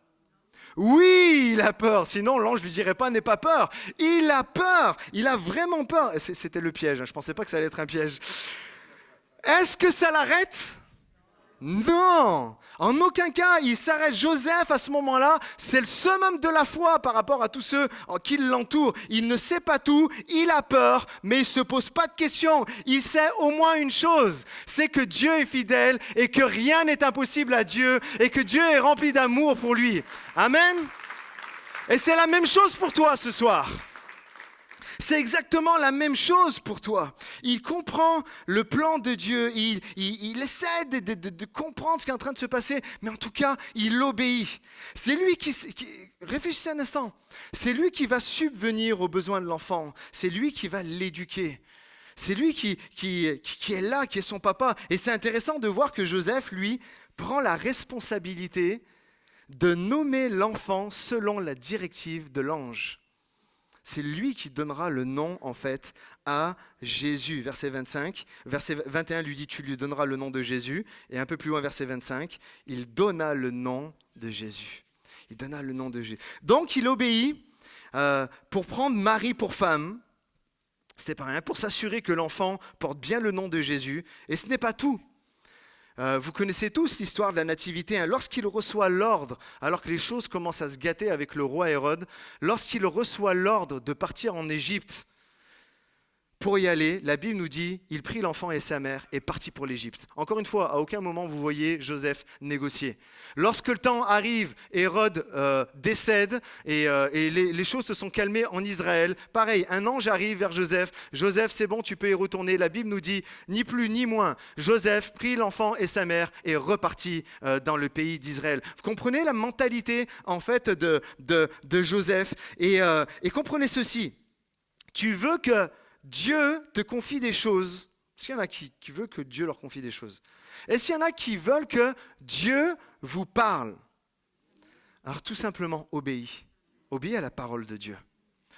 Oui, il a peur. Sinon, l'ange lui dirait pas, n'aie pas peur. Il a peur. Il a vraiment peur. C'était le piège. Je pensais pas que ça allait être un piège. Est-ce que ça l'arrête ? Non, en aucun cas, il s'arrête. Joseph, à ce moment-là, c'est le summum de la foi par rapport à tous ceux qui l'entourent. Il ne sait pas tout, il a peur, mais il ne se pose pas de questions. Il sait au moins une chose, c'est que Dieu est fidèle et que rien n'est impossible à Dieu et que Dieu est rempli d'amour pour lui. Amen. Et c'est la même chose pour toi ce soir. C'est exactement la même chose pour toi. Il comprend le plan de Dieu, il essaie de comprendre ce qui est en train de se passer, mais en tout cas, il obéit. C'est lui réfléchissez un instant, c'est lui qui va subvenir aux besoins de l'enfant, c'est lui qui va l'éduquer. C'est lui qui est là, qui est son papa. Et c'est intéressant de voir que Joseph, lui, prend la responsabilité de nommer l'enfant selon la directive de l'ange. C'est lui qui donnera le nom, en fait, à Jésus. Verset 25, verset 21 lui dit, tu lui donneras le nom de Jésus. Et un peu plus loin, verset 25, il donna le nom de Jésus. Il donna le nom de Jésus. Donc, il obéit pour prendre Marie pour femme. C'est pas rien, pour s'assurer que l'enfant porte bien le nom de Jésus. Et ce n'est pas tout. Vous connaissez tous l'histoire de la nativité. Lorsqu'il reçoit l'ordre, alors que les choses commencent à se gâter avec le roi Hérode, lorsqu'il reçoit l'ordre de partir en Égypte pour y aller, la Bible nous dit, il prit l'enfant et sa mère et partit pour l'Égypte. Encore une fois, à aucun moment vous voyez Joseph négocier. Lorsque le temps arrive, Hérode décède et les choses se sont calmées en Israël. Pareil, un ange arrive vers Joseph. Joseph, c'est bon, tu peux y retourner. La Bible nous dit, ni plus ni moins, Joseph prit l'enfant et sa mère et repartit dans le pays d'Israël. Vous comprenez la mentalité en fait de Joseph et comprenez ceci. Tu veux que Dieu te confie des choses. Est-ce qu'il y en a qui veulent que Dieu leur confie des choses ? Est-ce qu'il y en a qui veulent que Dieu vous parle ? Alors tout simplement, obéis. Obéis à la parole de Dieu.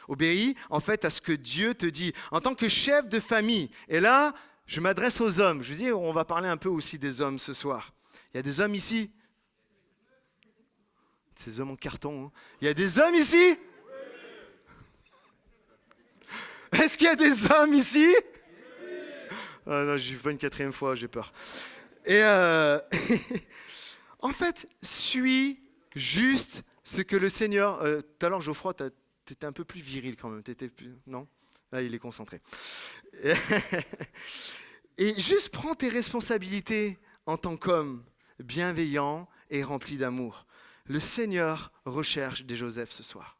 Obéis en fait à ce que Dieu te dit. En tant que chef de famille, et là, je m'adresse aux hommes. Je veux dire, on va parler un peu aussi des hommes ce soir. Il y a des hommes ici ? Ces hommes en carton. Hein. Il y a des hommes ici ? Est-ce qu'il y a des hommes ici ? Non, je ne vais pas une quatrième fois, j'ai peur. Et en fait, suis juste ce que le Seigneur... Tout à l'heure, Geoffroy, tu étais un peu plus viril quand même. Non ? Là, il est concentré. Et juste prends tes responsabilités en tant qu'homme bienveillant et rempli d'amour. Le Seigneur recherche des Joseph ce soir.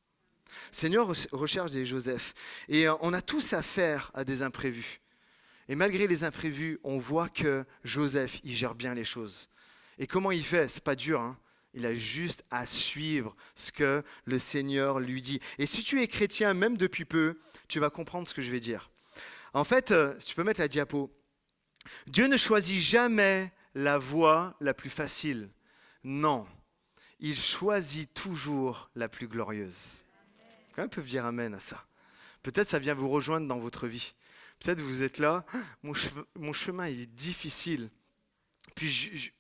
Seigneur recherche des Joseph. Et on a tous affaire à des imprévus. Et malgré les imprévus, on voit que Joseph, il gère bien les choses. Et comment il fait ? C'est pas dur, hein ? Il a juste à suivre ce que le Seigneur lui dit. Et si tu es chrétien, même depuis peu, tu vas comprendre ce que je vais dire. En fait, si tu peux mettre la diapo, Dieu ne choisit jamais la voie la plus facile. Non, il choisit toujours la plus glorieuse. Quelqu'un peut dire amen à ça. Peut-être ça vient vous rejoindre dans votre vie. Peut-être vous êtes là, mon chemin il est difficile. Puis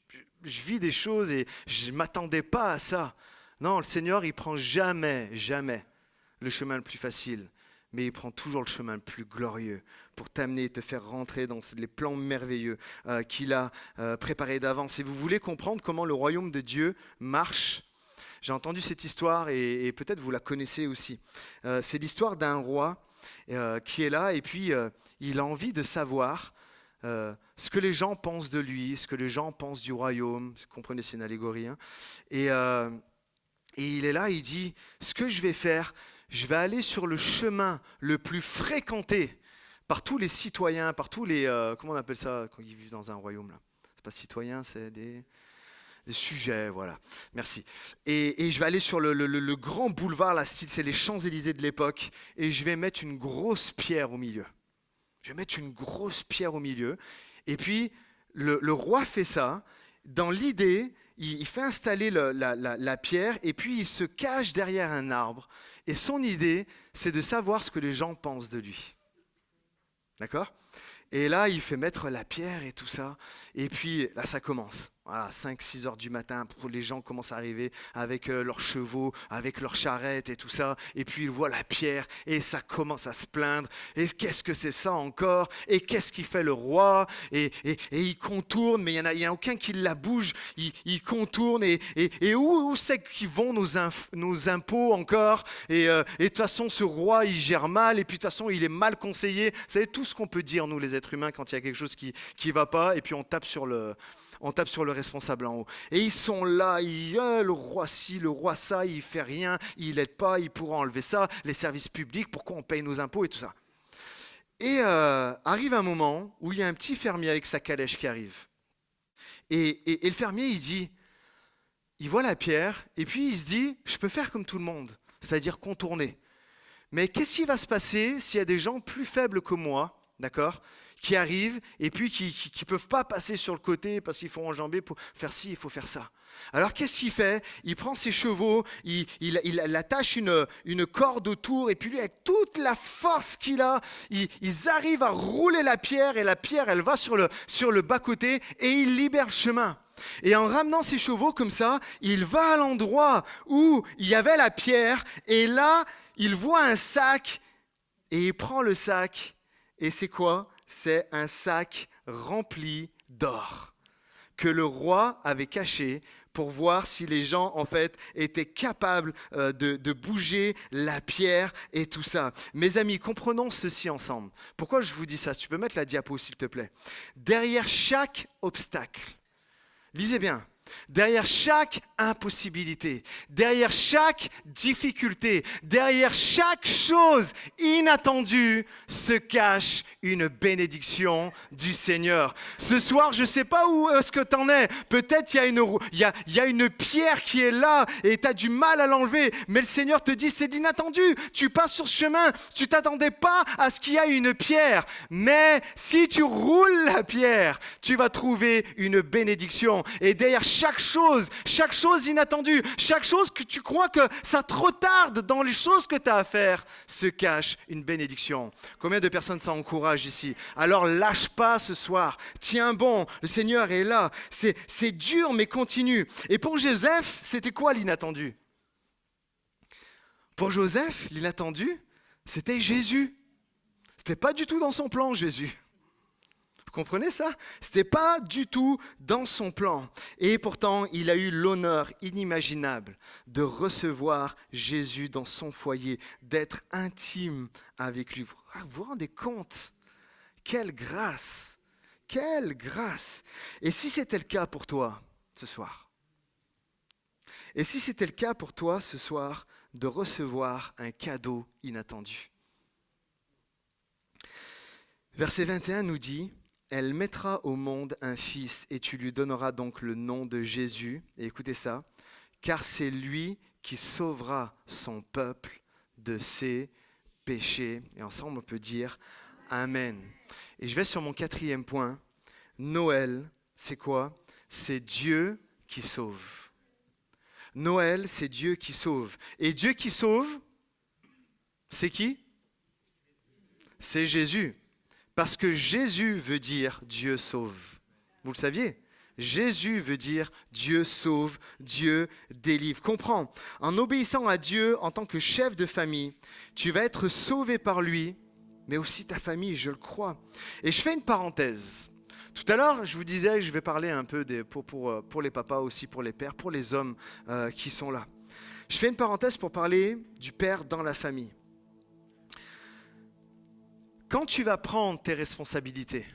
je vis des choses et je ne m'attendais pas à ça. Non, le Seigneur, il prend jamais le chemin le plus facile, mais il prend toujours le chemin le plus glorieux pour t'amener et te faire rentrer dans les plans merveilleux qu'il a préparés d'avance. Et vous voulez comprendre comment le royaume de Dieu marche ? J'ai entendu cette histoire et peut-être vous la connaissez aussi. C'est l'histoire d'un roi qui est là et puis il a envie de savoir ce que les gens pensent de lui, ce que les gens pensent du royaume. Vous comprenez, c'est une allégorie. Hein. Et il est là, il dit, ce que je vais faire, je vais aller sur le chemin le plus fréquenté par tous les citoyens, par tous les... comment on appelle ça quand ils vivent dans un royaume là ? C'est pas citoyens, c'est des sujets, voilà. Merci. Et je vais aller sur le grand boulevard, là, c'est les Champs-Élysées de l'époque, et je vais mettre une grosse pierre au milieu. Je vais mettre une grosse pierre au milieu. Et puis, le roi fait ça. Dans l'idée, il fait installer la pierre, et puis il se cache derrière un arbre. Et son idée, c'est de savoir ce que les gens pensent de lui. D'accord ? Et là, il fait mettre la pierre et tout ça. Et puis là, ça commence. À 5-6 heures du matin, les gens commencent à arriver avec leurs chevaux, avec leurs charrettes et tout ça. Et puis ils voient la pierre et ça commence à se plaindre. Et qu'est-ce que c'est ça encore? Et qu'est-ce qu'il fait le roi? Et il contourne, mais il n'y a aucun qui la bouge. Il contourne. Et où c'est qu'ils vont nos impôts encore? Et de toute façon, ce roi, il gère mal. Et puis de toute façon, il est mal conseillé. Vous savez, tout ce qu'on peut dire, nous les êtres humains, quand il y a quelque chose qui ne va pas. Et puis on tape sur le responsable en haut. Et ils sont là, le roi ci, le roi ça, il fait rien, il aide pas, il pourra enlever ça, les services publics, pourquoi on paye nos impôts et tout ça. Et arrive un moment où il y a un petit fermier avec sa calèche qui arrive. Et le fermier, il voit la pierre, et puis il se dit, je peux faire comme tout le monde, c'est-à-dire contourner. Mais qu'est-ce qui va se passer s'il y a des gens plus faibles que moi, d'accord, qui arrivent et puis qui ne peuvent pas passer sur le côté parce qu'il faut enjamber pour faire ci, il faut faire ça. Alors qu'est-ce qu'il fait? Il prend ses chevaux, il attache une corde autour et puis lui avec toute la force qu'il a, ils arrivent à rouler la pierre et la pierre elle va sur le bas-côté et il libère le chemin. Et en ramenant ses chevaux comme ça, il va à l'endroit où il y avait la pierre et là il voit un sac et il prend le sac et c'est quoi? C'est un sac rempli d'or que le roi avait caché pour voir si les gens, en fait, étaient capables de bouger la pierre et tout ça. Mes amis, comprenons ceci ensemble. Pourquoi je vous dis ça? Si tu peux mettre la diapo, s'il te plaît. Derrière chaque obstacle, lisez bien, derrière chaque impossibilité, derrière chaque difficulté, derrière chaque chose inattendue se cache une bénédiction du Seigneur. Ce soir, je ne sais pas où est-ce que tu en es. Peut-être il y a une pierre qui est là et tu as du mal à l'enlever. Mais le Seigneur te dit, c'est d'inattendu. Tu passes sur ce chemin, tu ne t'attendais pas à ce qu'il y ait une pierre. Mais si tu roules la pierre, tu vas trouver une bénédiction. Et derrière chaque chose inattendue, chaque chose que tu crois que ça te retarde dans les choses que tu as à faire, se cache une bénédiction. Combien de personnes ça encourage ici? Alors lâche pas ce soir, tiens bon, le Seigneur est là. C'est dur mais continue. Et pour Joseph, c'était quoi l'inattendu? Pour Joseph, l'inattendu, c'était Jésus. C'était pas du tout dans son plan, Jésus. Vous comprenez ça? C'était pas du tout dans son plan. Et pourtant, il a eu l'honneur inimaginable de recevoir Jésus dans son foyer, d'être intime avec lui. Vous vous rendez compte? Quelle grâce! Quelle grâce! Et si c'était le cas pour toi ce soir? Et si c'était le cas pour toi ce soir de recevoir un cadeau inattendu? Verset 21 nous dit: elle mettra au monde un fils et tu lui donneras donc le nom de Jésus. Et écoutez ça, car c'est lui qui sauvera son peuple de ses péchés. Et ensemble on peut dire Amen. Et je vais sur mon 4e point. Noël, c'est quoi? C'est Dieu qui sauve. Noël, c'est Dieu qui sauve. Et Dieu qui sauve, c'est qui? C'est Jésus. Parce que Jésus veut dire Dieu sauve. Vous le saviez? Jésus veut dire Dieu sauve, Dieu délivre. Comprends, en obéissant à Dieu en tant que chef de famille, tu vas être sauvé par lui, mais aussi ta famille, je le crois. Et je fais une parenthèse. Tout à l'heure, je vous disais que je vais parler un peu pour les papas, aussi pour les pères, pour les hommes qui sont là. Je fais une parenthèse pour parler du père dans la famille. Quand tu vas prendre tes responsabilités,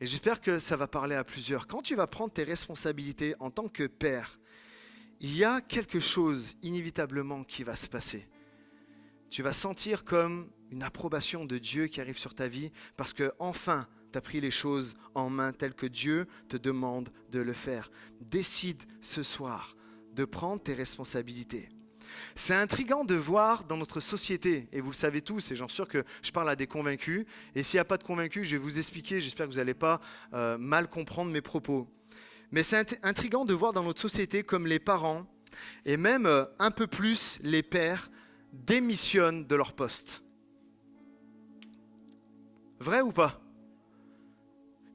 et j'espère que ça va parler à plusieurs, quand tu vas prendre tes responsabilités en tant que père, il y a quelque chose inévitablement qui va se passer. Tu vas sentir comme une approbation de Dieu qui arrive sur ta vie parce que enfin, tu as pris les choses en main telles que Dieu te demande de le faire. Décide ce soir de prendre tes responsabilités. C'est intriguant de voir dans notre société, et vous le savez tous, et j'en suis sûr que je parle à des convaincus, et s'il n'y a pas de convaincus, je vais vous expliquer, j'espère que vous n'allez pas mal comprendre mes propos. Mais c'est intriguant de voir dans notre société comme les parents, et même un peu plus les pères, démissionnent de leur poste. Vrai ou pas?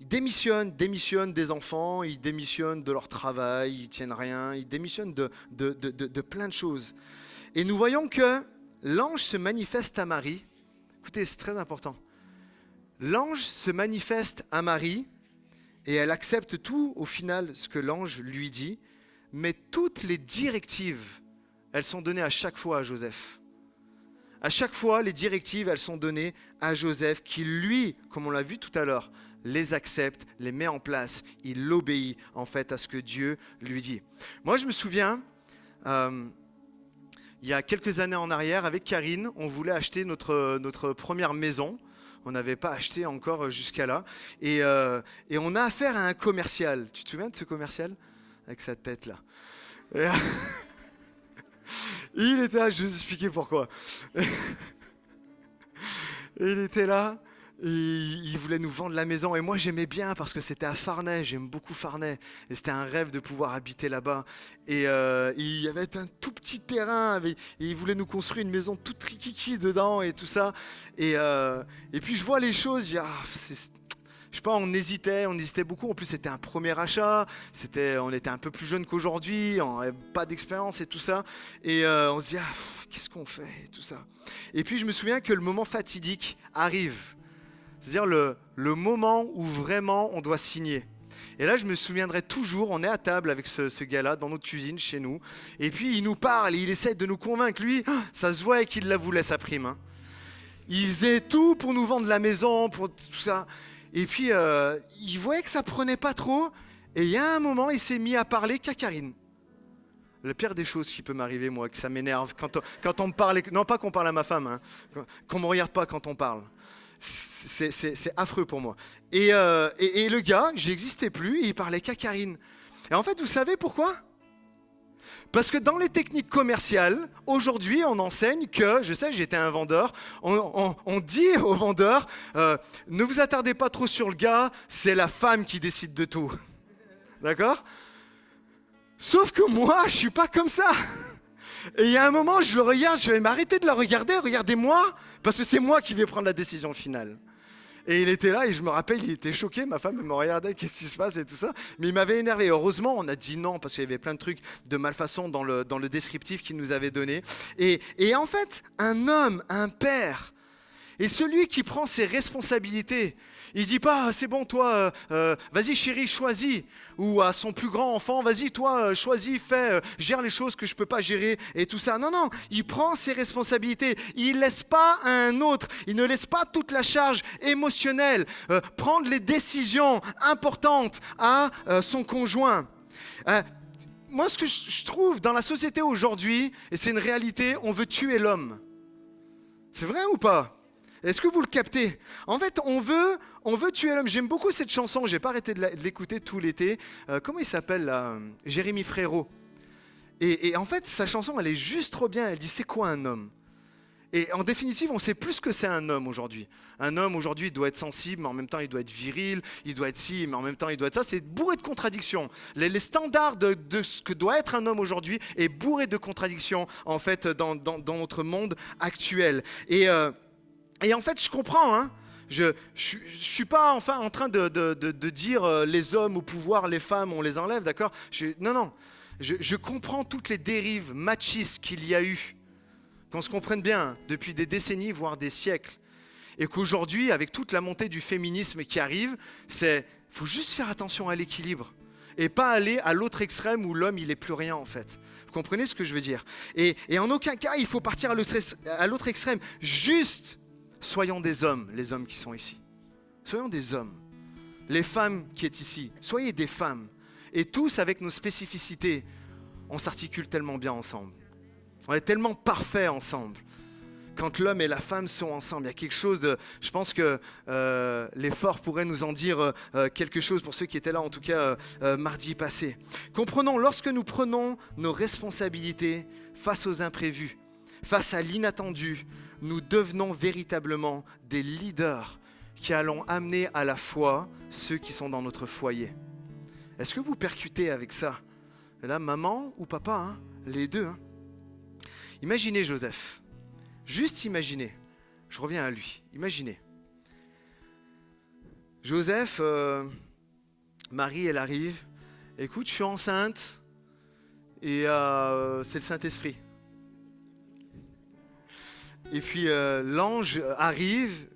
démissionnent des enfants, ils démissionnent de leur travail, ils tiennent rien, ils démissionnent de plein de choses. Et nous voyons que l'ange se manifeste à Marie. Écoutez, c'est très important. L'ange se manifeste à Marie et elle accepte tout au final ce que l'ange lui dit, mais toutes les directives, elles sont données à chaque fois à Joseph. À chaque fois, les directives, elles sont données à Joseph qui, lui, comme on l'a vu tout à l'heure, les accepte, les met en place. Il obéit en fait à ce que Dieu lui dit. Moi, je me souviens, il y a quelques années en arrière, avec Karine, on voulait acheter notre première maison. On n'avait pas acheté encore jusqu'à là. Et on a affaire à un commercial. Tu te souviens de ce commercial ? Avec sa tête là. Il était là, je vais vous expliquer pourquoi. Il était là, et il voulait nous vendre la maison. Et moi, j'aimais bien parce que c'était à Farnay. J'aime beaucoup Farnay. Et c'était un rêve de pouvoir habiter là-bas. Et il y avait un tout petit terrain. Et il voulait nous construire une maison toute rikiki dedans et tout ça. Et puis, je vois les choses. Je dis, je sais pas, on hésitait beaucoup. En plus, c'était un premier achat. On était un peu plus jeunes qu'aujourd'hui. On n'avait pas d'expérience et tout ça. Et on se dit, qu'est-ce qu'on fait et tout ça. Et puis, je me souviens que le moment fatidique arrive. C'est-à-dire le moment où vraiment on doit signer. Et là, je me souviendrai toujours, on est à table avec ce gars-là dans notre cuisine chez nous. Et puis, il nous parle, il essaie de nous convaincre. Lui, ça se voit qu'il la voulait, sa prime. Hein. Il faisait tout pour nous vendre la maison, pour tout ça. Et puis, il voyait que ça prenait pas trop. Et il y a un moment, il s'est mis à parler qu'à Karine. La pire des choses qui peut m'arriver, moi, que ça m'énerve. Quand on me parle, non pas qu'on parle à ma femme, hein, qu'on me regarde pas quand on parle. C'est affreux pour moi. Et le gars, j'existais plus, et il parlait qu'à Karine. Et en fait, vous savez pourquoi ? Parce que dans les techniques commerciales, aujourd'hui, on enseigne que, je sais, j'étais un vendeur, on dit aux vendeurs, ne vous attardez pas trop sur le gars, c'est la femme qui décide de tout. D'accord ? Sauf que moi, je suis pas comme ça. Et il y a un moment, je le regarde, je vais m'arrêter de la regarder, regardez-moi, parce que c'est moi qui vais prendre la décision finale. Et il était là, et je me rappelle, il était choqué, ma femme elle me regardait, qu'est-ce qui se passe et tout ça. Mais il m'avait énervé. Heureusement, on a dit non, parce qu'il y avait plein de trucs de malfaçon dans le descriptif qu'il nous avait donné. Et en fait, un homme, un père, est celui qui prend ses responsabilités. Il dit pas, c'est bon, toi, vas-y chérie, choisis. Ou à son plus grand enfant, vas-y, toi, choisis, fais, gère les choses que je peux pas gérer et tout ça. Non, non, il prend ses responsabilités. Il laisse pas à un autre. Il ne laisse pas toute la charge émotionnelle. Prendre les décisions importantes à son conjoint. Moi, ce que je trouve dans la société aujourd'hui, et c'est une réalité, on veut tuer l'homme. C'est vrai ou pas ? Est-ce que vous le captez ? En fait, on veut tuer l'homme. J'aime beaucoup cette chanson, j'ai pas arrêté de l'écouter tout l'été. Comment il s'appelle là ? Jérémy Frérot. Et en fait, sa chanson, elle est juste trop bien. Elle dit, c'est quoi un homme ? Et en définitive, on sait plus ce que c'est un homme aujourd'hui. Un homme aujourd'hui, il doit être sensible, mais en même temps, il doit être viril. Il doit être ci, mais en même temps, il doit être ça. C'est bourré de contradictions. Les standards de ce que doit être un homme aujourd'hui est bourré de contradictions, en fait, dans notre monde actuel. Et en fait, je comprends, hein. Je suis pas enfin en train de dire les hommes au pouvoir, les femmes, on les enlève, d'accord ? Non. Je comprends toutes les dérives machistes qu'il y a eu, qu'on se comprenne bien, depuis des décennies, voire des siècles. Et qu'aujourd'hui, avec toute la montée du féminisme qui arrive, faut juste faire attention à l'équilibre. Et pas aller à l'autre extrême où l'homme, il est plus rien en fait. Vous comprenez ce que je veux dire ? Et en aucun cas, il faut partir à l'autre extrême. Juste, soyons des hommes, les hommes qui sont ici. Soyons des hommes. Les femmes qui sont ici, soyez des femmes. Et tous, avec nos spécificités, on s'articule tellement bien ensemble. On est tellement parfaits ensemble. Quand l'homme et la femme sont ensemble, il y a quelque chose de... Je pense que l'effort pourrait nous en dire quelque chose pour ceux qui étaient là, en tout cas mardi passé. Comprenons, lorsque nous prenons nos responsabilités face aux imprévus, face à l'inattendu, nous devenons véritablement des leaders qui allons amener à la foi ceux qui sont dans notre foyer. Est-ce que vous percutez avec ça ? Là, maman ou papa, hein, les deux. Hein. Imaginez Joseph. Juste imaginez. Je reviens à lui. Imaginez. Joseph, Marie, elle arrive. Écoute, je suis enceinte et c'est le Saint-Esprit. Et puis l'ange arrive.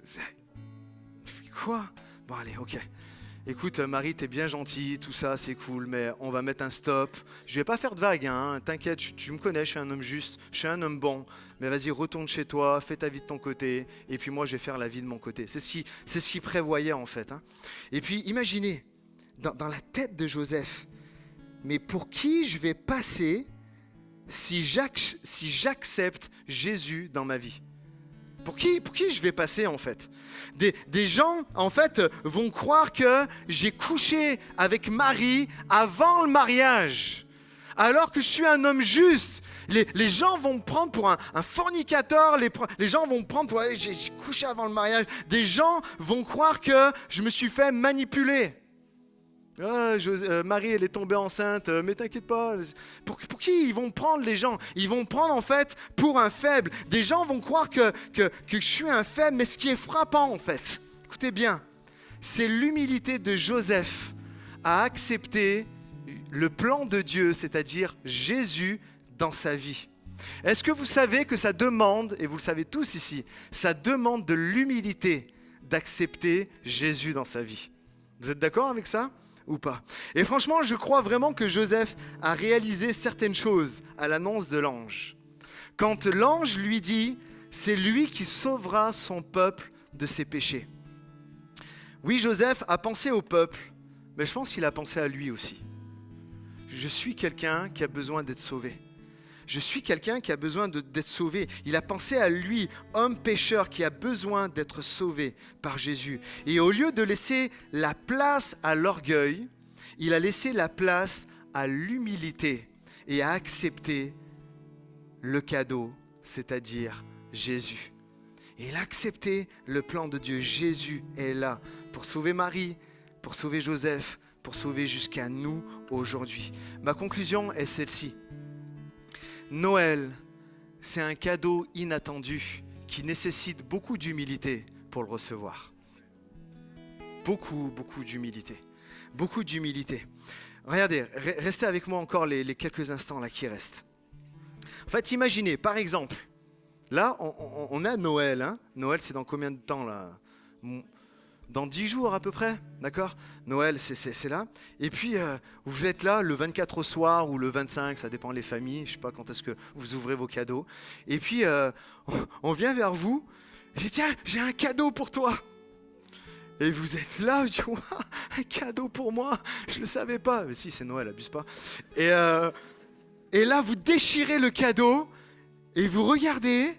Quoi? Bon allez, ok. Écoute Marie, t'es bien gentille, tout ça c'est cool, mais on va mettre un stop. Je vais pas faire de vagues, hein. T'inquiète, tu me connais, je suis un homme juste, je suis un homme bon. Mais vas-y, retourne chez toi, fais ta vie de ton côté, et puis moi je vais faire la vie de mon côté. C'est ce qu'il prévoyait en fait. Hein. Et puis imaginez, dans la tête de Joseph, mais pour qui je vais passer si j'accepte Jésus dans ma vie? Pour qui je vais passer en fait? Des gens en fait vont croire que j'ai couché avec Marie avant le mariage, alors que je suis un homme juste. Les gens vont me prendre pour un fornicateur, les gens vont me prendre pour j'ai couché avant le mariage. Des gens vont croire que je me suis fait manipuler. Marie, elle est tombée enceinte, mais t'inquiète pas. Pour qui ils vont prendre les gens? Ils vont prendre en fait pour un faible. Des gens vont croire que je suis un faible, mais ce qui est frappant en fait, écoutez bien, c'est l'humilité de Joseph à accepter le plan de Dieu, c'est-à-dire Jésus dans sa vie. Est-ce que vous savez que ça demande, et vous le savez tous ici, ça demande de l'humilité d'accepter Jésus dans sa vie? Vous êtes d'accord avec ça? Ou pas? Et franchement, je crois vraiment que Joseph a réalisé certaines choses à l'annonce de l'ange. Quand l'ange lui dit, c'est lui qui sauvera son peuple de ses péchés. Oui, Joseph a pensé au peuple, mais je pense qu'il a pensé à lui aussi. Je suis quelqu'un qui a besoin d'être sauvé. Je suis quelqu'un qui a besoin d'être sauvé. Il a pensé à lui, homme pécheur qui a besoin d'être sauvé par Jésus. Et au lieu de laisser la place à l'orgueil, il a laissé la place à l'humilité et à accepter le cadeau, c'est-à-dire Jésus. Et il a accepté le plan de Dieu. Jésus est là pour sauver Marie, pour sauver Joseph, pour sauver jusqu'à nous aujourd'hui. Ma conclusion est celle-ci. Noël, c'est un cadeau inattendu qui nécessite beaucoup d'humilité pour le recevoir. Beaucoup d'humilité. Beaucoup d'humilité. Regardez, restez avec moi encore les quelques instants là qui restent. En fait, imaginez, par exemple, là, on a Noël. Hein. Noël, c'est dans combien de temps là? Dans 10 jours à peu près, d'accord? Noël, c'est là. Et puis, vous êtes là le 24 au soir ou le 25, ça dépend des familles. Je ne sais pas quand est-ce que vous ouvrez vos cadeaux. Et puis, on vient vers vous. Et dit, tiens, j'ai un cadeau pour toi. Et vous êtes là, vous dites, wow, un cadeau pour moi. Je ne le savais pas. Mais si, c'est Noël, abuse pas. Et là, vous déchirez le cadeau et vous regardez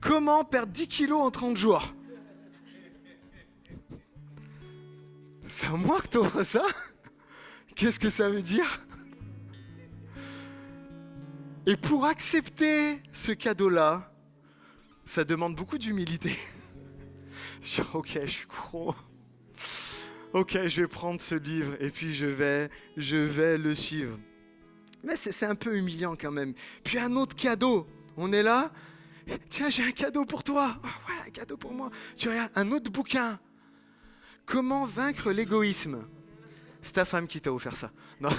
comment perdre 10 kilos en 30 jours. C'est à moi que t'offres ça? Qu'est-ce que ça veut dire? Et pour accepter ce cadeau-là, ça demande beaucoup d'humilité. Je dis, ok, je suis gros. Ok, je vais prendre ce livre et puis je vais le suivre. Mais c'est un peu humiliant quand même. Puis un autre cadeau. On est là. Tiens, j'ai un cadeau pour toi. Oh, ouais, un cadeau pour moi. Tu regardes, un autre bouquin. Comment vaincre l'égoïsme? C'est ta femme qui t'a offert ça. Non.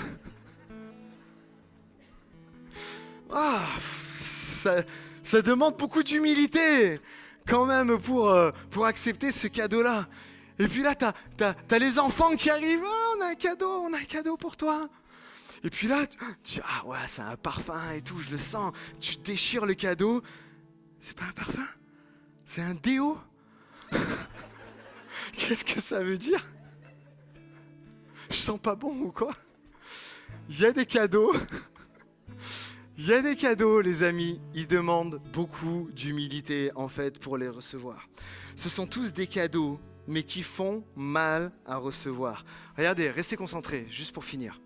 Ah, ça demande beaucoup d'humilité quand même pour accepter ce cadeau-là. Et puis là, t'as les enfants qui arrivent. Oh, on a un cadeau pour toi. Et puis là, ah ouais, c'est un parfum et tout, je le sens. Tu déchires le cadeau. C'est pas un parfum, c'est un déo. Qu'est-ce que ça veut dire? Je sens pas bon ou quoi? Il y a des cadeaux. Il y a des cadeaux, les amis. Ils demandent beaucoup d'humilité, en fait, pour les recevoir. Ce sont tous des cadeaux, mais qui font mal à recevoir. Regardez, restez concentrés, juste pour finir.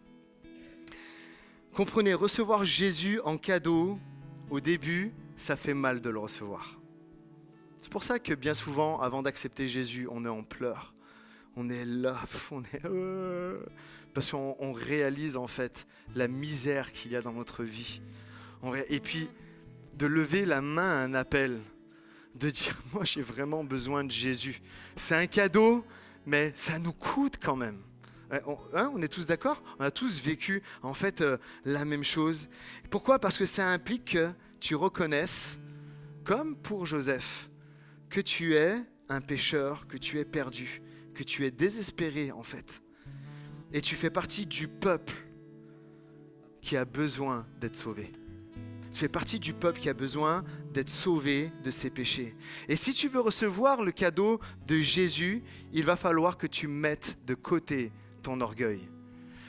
Comprenez, recevoir Jésus en cadeau, au début, ça fait mal de le recevoir. C'est pour ça que bien souvent, avant d'accepter Jésus, on est en pleurs. On est là, parce qu'on réalise en fait la misère qu'il y a dans notre vie. Et puis, de lever la main à un appel, de dire, moi j'ai vraiment besoin de Jésus. C'est un cadeau, mais ça nous coûte quand même. On est tous d'accord? On a tous vécu en fait la même chose. Pourquoi? Parce que ça implique que tu reconnaisses, comme pour Joseph, que tu es un pécheur, que tu es perdu, que tu es désespéré en fait. Et tu fais partie du peuple qui a besoin d'être sauvé. Tu fais partie du peuple qui a besoin d'être sauvé de ses péchés. Et si tu veux recevoir le cadeau de Jésus, il va falloir que tu mettes de côté ton orgueil.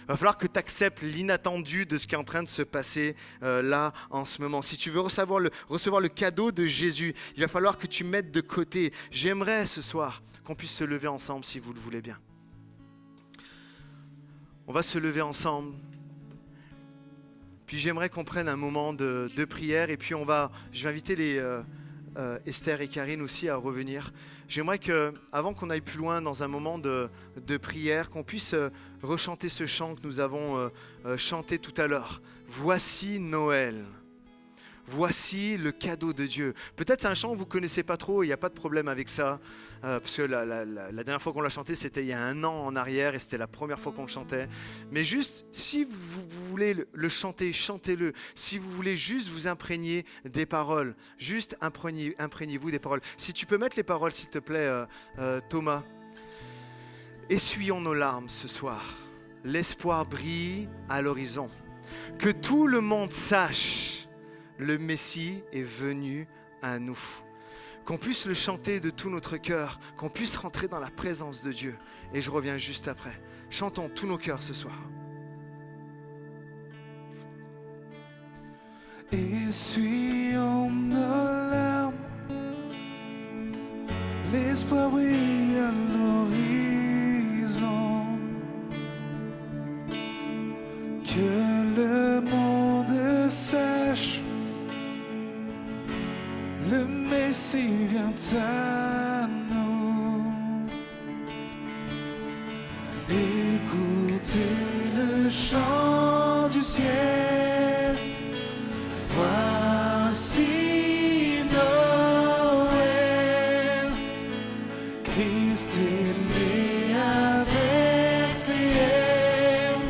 Il va falloir que tu acceptes l'inattendu de ce qui est en train de se passer là en ce moment. Si tu veux recevoir le cadeau de Jésus, il va falloir que tu mettes de côté. J'aimerais ce soir qu'on puisse se lever ensemble si vous le voulez bien. On va se lever ensemble. Puis j'aimerais qu'on prenne un moment de prière et puis je vais inviter Esther et Karine aussi à revenir. J'aimerais qu'avant qu'on aille plus loin dans un moment de prière, qu'on puisse rechanter ce chant que nous avons chanté tout à l'heure. Voici Noël. Voici le cadeau de Dieu. Peut-être c'est un chant que vous ne connaissez pas trop, il n'y a pas de problème avec ça. Parce que la dernière fois qu'on l'a chanté, c'était il y a 1 an en arrière et c'était la première fois qu'on le chantait. Mais juste, si vous voulez le chanter, chantez-le. Si vous voulez juste vous imprégner des paroles, juste imprégnez-vous des paroles. Si tu peux mettre les paroles, s'il te plaît, Thomas. Essuyons nos larmes ce soir. L'espoir brille à l'horizon. Que tout le monde sache. Le Messie est venu à nous. Qu'on puisse le chanter de tout notre cœur, qu'on puisse rentrer dans la présence de Dieu. Et je reviens juste après. Chantons tous nos cœurs ce soir.
Essuyons nos larmes, l'espoir brille à l'horizon. Que le monde sache. Le Messie vient à nous. Écoutez le chant du ciel. Voici Noël. Christ est né à Bethléem.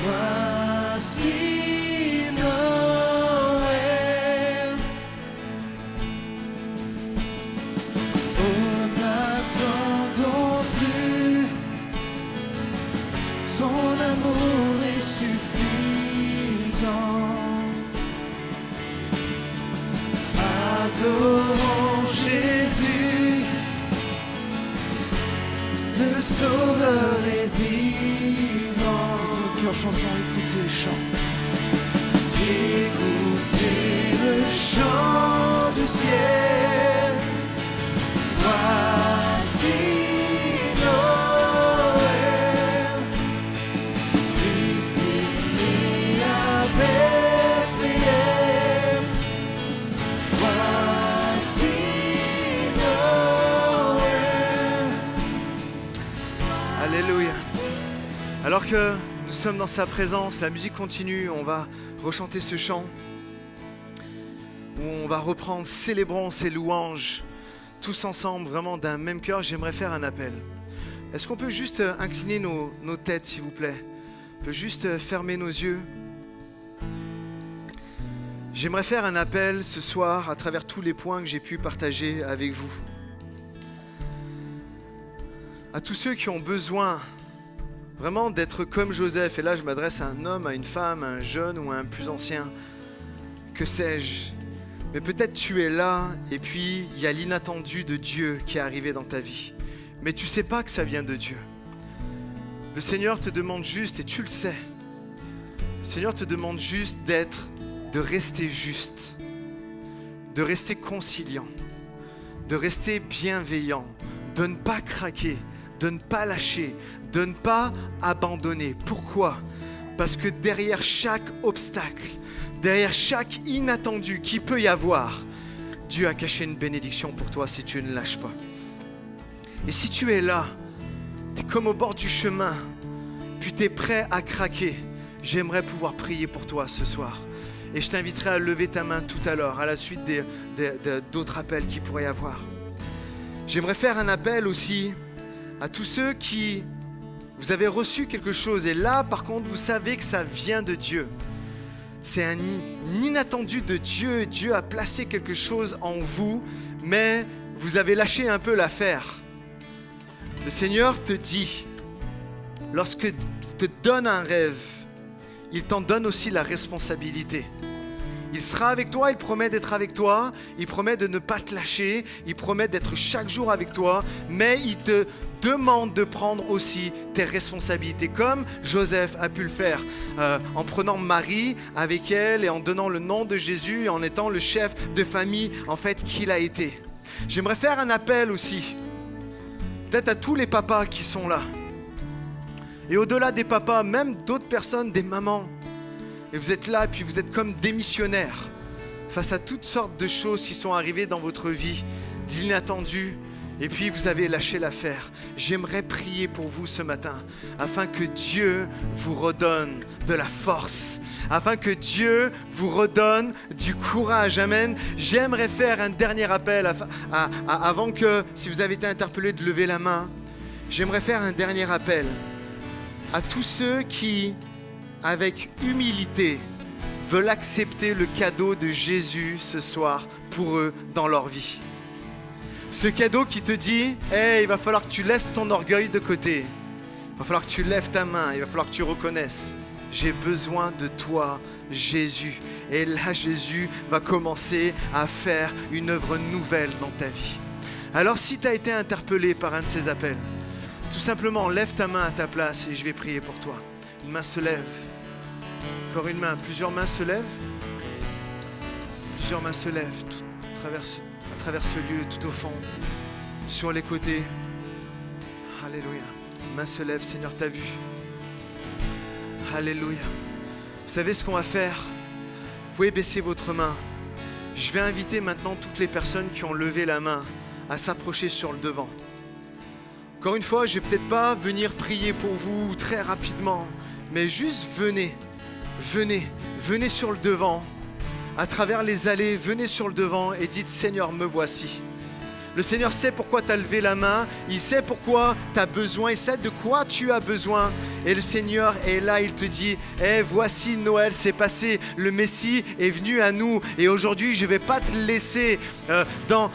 Voici adorons Jésus, le Sauveur est vivant. De ton cœur chantant, écoutez le chant. Écoutez le chant du ciel. Voici Noël. Christ est né à Bethléem. Voici Noël.
Alléluia. Alors que nous sommes dans sa présence, la musique continue, on va rechanter ce chant où on va reprendre, célébrons ces louanges tous ensemble, vraiment d'un même cœur. J'aimerais faire un appel. Est-ce qu'on peut juste incliner nos têtes, s'il vous plaît? On peut juste fermer nos yeux. J'aimerais faire un appel ce soir à travers tous les points que j'ai pu partager avec vous. À tous ceux qui ont besoin vraiment d'être comme Joseph, et là je m'adresse à un homme, à une femme, à un jeune ou à un plus ancien, que sais-je. Mais peut-être tu es là et puis il y a l'inattendu de Dieu qui est arrivé dans ta vie. Mais tu ne sais pas que ça vient de Dieu. Le Seigneur te demande juste, et tu le sais, le Seigneur te demande juste de rester juste, de rester conciliant, de rester bienveillant, de ne pas craquer, de ne pas lâcher, de ne pas abandonner. Pourquoi? Parce que derrière chaque obstacle, derrière chaque inattendu qui peut y avoir, Dieu a caché une bénédiction pour toi si tu ne lâches pas. Et si tu es là, tu es comme au bord du chemin, puis tu es prêt à craquer, j'aimerais pouvoir prier pour toi ce soir. Et je t'inviterai à lever ta main tout à l'heure, à la suite d'autres appels qu'il pourrait y avoir. J'aimerais faire un appel aussi À tous ceux qui, vous avez reçu quelque chose et là, par contre, vous savez que ça vient de Dieu. C'est un inattendu de Dieu. Dieu a placé quelque chose en vous, mais vous avez lâché un peu l'affaire. Le Seigneur te dit, lorsqu'il te donne un rêve, il t'en donne aussi la responsabilité. Il sera avec toi, il promet d'être avec toi, il promet de ne pas te lâcher, il promet d'être chaque jour avec toi, mais il te demande de prendre aussi tes responsabilités, comme Joseph a pu le faire, en prenant Marie avec elle et en donnant le nom de Jésus et en étant le chef de famille en fait qu'il a été. J'aimerais faire un appel aussi, peut-être à tous les papas qui sont là. Et au-delà des papas, même d'autres personnes, des mamans. Et vous êtes là, et puis vous êtes comme des missionnaires face à toutes sortes de choses qui sont arrivées dans votre vie, d'inattendues, et puis vous avez lâché l'affaire. J'aimerais prier pour vous ce matin, afin que Dieu vous redonne de la force, afin que Dieu vous redonne du courage. Amen. J'aimerais faire un dernier appel, avant que, si vous avez été interpellé, de lever la main. J'aimerais faire un dernier appel à tous ceux qui, avec humilité, veulent accepter le cadeau de Jésus ce soir pour eux dans leur vie. Ce cadeau qui te dit, hey, il va falloir que tu laisses ton orgueil de côté. Il va falloir que tu lèves ta main, il va falloir que tu reconnaisses, j'ai besoin de toi, Jésus. Et là, Jésus va commencer à faire une œuvre nouvelle dans ta vie. Alors, si tu as été interpellé par un de ces appels, tout simplement, lève ta main à ta place et je vais prier pour toi. Une main se lève. Encore une main. Plusieurs mains se lèvent. Plusieurs mains se lèvent. À travers ce lieu, tout au fond. Sur les côtés. Alléluia. Une main se lève, Seigneur, t'as vu. Alléluia. Vous savez ce qu'on va faire? Vous pouvez baisser votre main. Je vais inviter maintenant toutes les personnes qui ont levé la main à s'approcher sur le devant. Encore une fois, je ne vais peut-être pas venir prier pour vous très rapidement, mais juste venez sur le devant, à travers les allées, venez sur le devant et dites « Seigneur, me voici ». Le Seigneur sait pourquoi tu as levé la main, il sait pourquoi tu as besoin, il sait de quoi tu as besoin. Et le Seigneur est là, il te dit « Eh, voici Noël, c'est passé, le Messie est venu à nous. Et aujourd'hui, je ne vais pas te laisser dans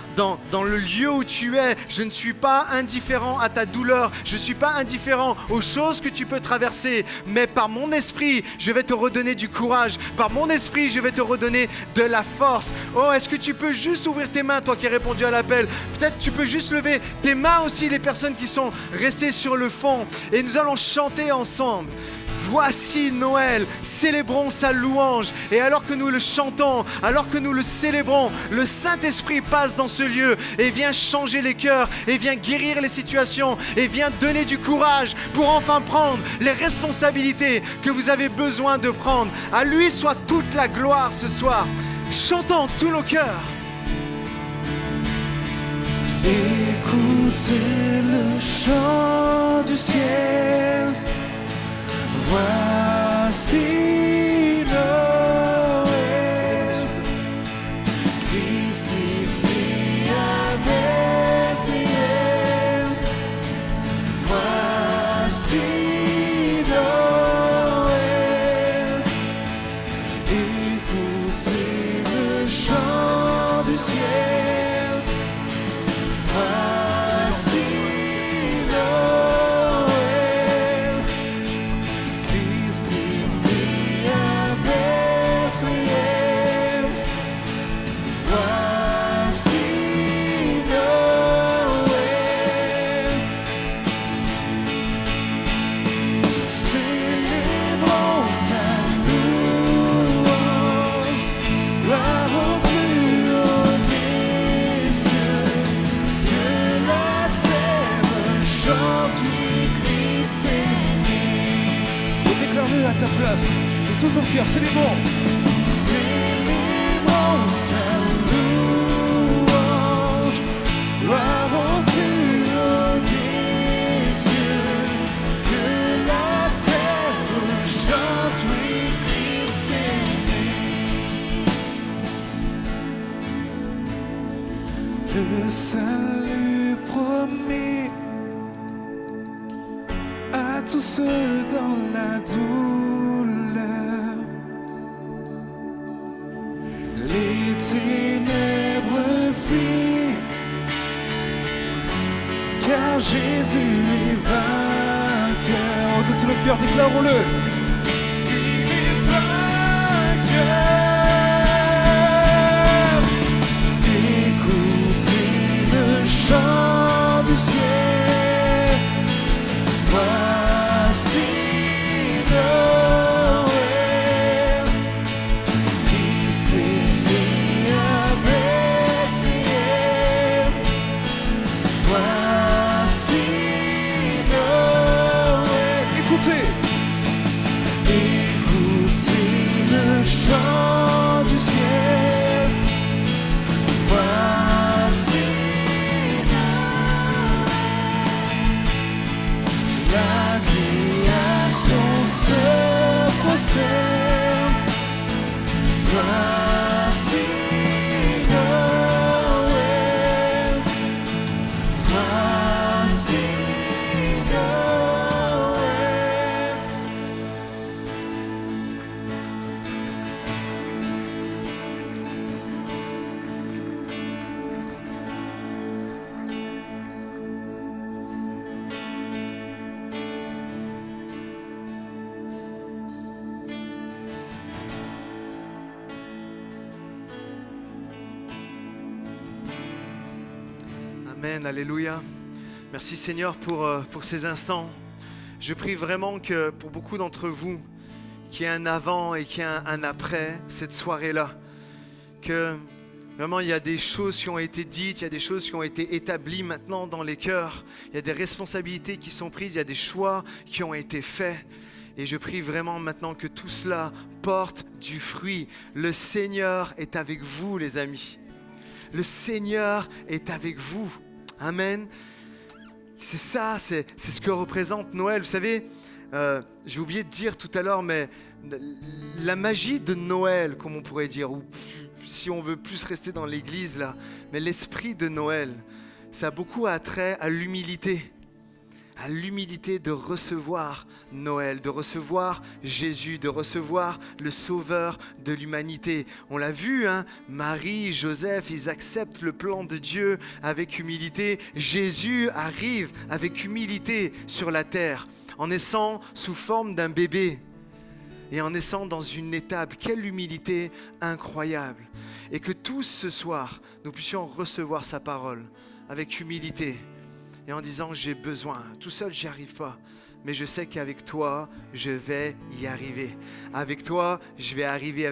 le lieu où tu es. Je ne suis pas indifférent à ta douleur, je ne suis pas indifférent aux choses que tu peux traverser. Mais par mon esprit, je vais te redonner du courage. Par mon esprit, je vais te redonner de la force. Oh, est-ce que tu peux juste ouvrir tes mains, toi qui as répondu à l'appel? Peut-être tu peux juste lever tes mains aussi, les personnes qui sont restées sur le fond. Et nous allons chanter ensemble. Voici Noël, célébrons sa louange. Et alors que nous le chantons, alors que nous le célébrons, le Saint-Esprit passe dans ce lieu et vient changer les cœurs, et vient guérir les situations, et vient donner du courage pour enfin prendre les responsabilités que vous avez besoin de prendre. À lui soit toute la gloire ce soir. Chantons tous nos cœurs.
Écoutez le chant du ciel, voici Noël, Christ est né à Bethléem, voici Noël, écoutez le chant du ciel. À ta place, de tout ton cœur, célébrons. Célébrons sa louange, gloire au plus haut des cieux, que la terre chante, oui, Christ est né. Le salut promis tous ceux dans la douleur. Les ténèbres fuient, car Jésus est vainqueur. De tout le cœur, déclarons-le. Il est vainqueur. Écoutez le chant du ciel. Voici Noël. Christ est né à Bethléem. Voici Noël. Écoutez le chant du ciel. Voici la création se prosterne. Voici Noël. Voici Noël.
Amen, alléluia. Merci Seigneur pour ces instants. Je prie vraiment que pour beaucoup d'entre vous, qu'il y ait un avant et qu'il y ait un après cette soirée-là. Que vraiment il y a des choses qui ont été dites, il y a des choses qui ont été établies maintenant dans les cœurs. Il y a des responsabilités qui sont prises, il y a des choix qui ont été faits. Et je prie vraiment maintenant que tout cela porte du fruit. Le Seigneur est avec vous, les amis. Le Seigneur est avec vous. Amen. C'est ça, c'est ce que représente Noël. Vous savez, j'ai oublié de dire tout à l'heure, mais la magie de Noël, comme on pourrait dire, ou si on veut plus rester dans l'église là, mais l'esprit de Noël, ça a beaucoup attrait à l'humilité de recevoir Noël, de recevoir Jésus, de recevoir le Sauveur de l'humanité. On l'a vu, hein, Marie, Joseph, ils acceptent le plan de Dieu avec humilité. Jésus arrive avec humilité sur la terre, en naissant sous forme d'un bébé et en naissant dans une étable. Quelle humilité incroyable! Et que tous ce soir, nous puissions recevoir sa parole avec humilité. Et en disant, j'ai besoin, tout seul, j'y arrive pas. Mais je sais qu'avec toi, je vais y arriver. Avec toi, je vais arriver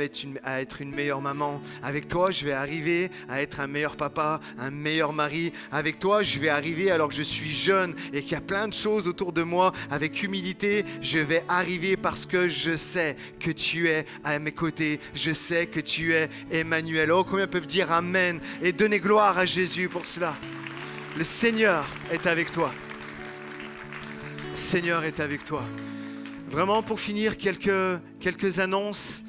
à être une meilleure maman. Avec toi, je vais arriver à être un meilleur papa, un meilleur mari. Avec toi, je vais arriver alors que je suis jeune et qu'il y a plein de choses autour de moi. Avec humilité, je vais arriver parce que je sais que tu es à mes côtés. Je sais que tu es Emmanuel. Oh, combien peuvent dire Amen et donner gloire à Jésus pour cela. Le Seigneur est avec toi. Le Seigneur est avec toi. Vraiment, pour finir, quelques annonces.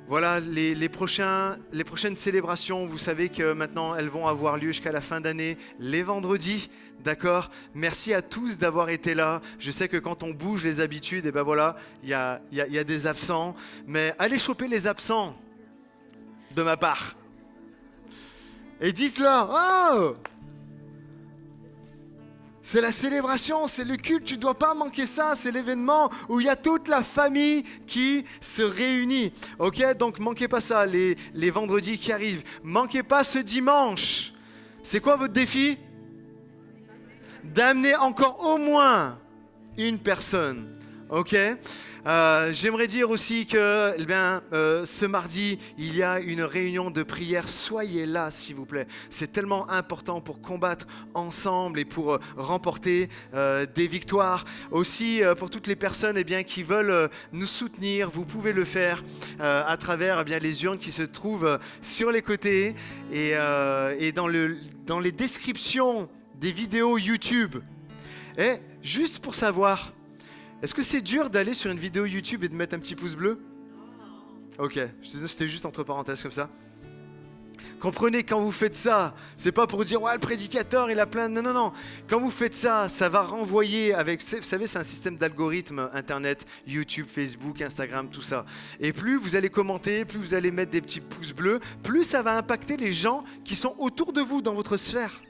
Voilà, les prochaines célébrations, vous savez que maintenant, elles vont avoir lieu jusqu'à la fin d'année, les vendredis. D'accord? Merci à tous d'avoir été là. Je sais que quand on bouge les habitudes, et ben voilà, il y a des absents. Mais allez choper les absents de ma part. Et dites-leur, oh, c'est la célébration, c'est le culte, tu ne dois pas manquer ça, c'est l'événement où il y a toute la famille qui se réunit. Ok, donc manquez pas ça, les vendredis qui arrivent. Manquez pas ce dimanche. C'est quoi votre défi? D'amener encore au moins une personne. Ok? J'aimerais dire aussi que ce mardi, il y a une réunion de prière. Soyez là, s'il vous plaît. C'est tellement important pour combattre ensemble et pour remporter des victoires. Aussi, pour toutes les personnes qui veulent nous soutenir, vous pouvez le faire à travers les urnes qui se trouvent sur les côtés et dans les descriptions des vidéos YouTube. Et juste pour savoir, est-ce que c'est dur d'aller sur une vidéo YouTube et de mettre un petit pouce bleu? Ok, c'était juste entre parenthèses comme ça. Comprenez, quand vous faites ça, c'est pas pour dire ouais, le prédicateur il a plein de... Non, non, non. Quand vous faites ça, ça va renvoyer avec... Vous savez, c'est un système d'algorithmes Internet, YouTube, Facebook, Instagram, tout ça. Et plus vous allez commenter, plus vous allez mettre des petits pouces bleus, plus ça va impacter les gens qui sont autour de vous dans votre sphère.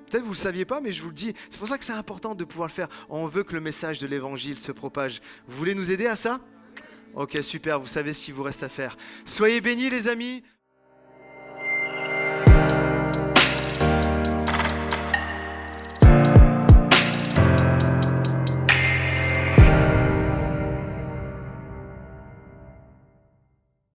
Peut-être que vous ne le saviez pas, mais je vous le dis. C'est pour ça que c'est important de pouvoir le faire. On veut que le message de l'évangile se propage. Vous voulez nous aider à ça ? Ok, super, vous savez ce qu'il vous reste à faire. Soyez bénis les amis.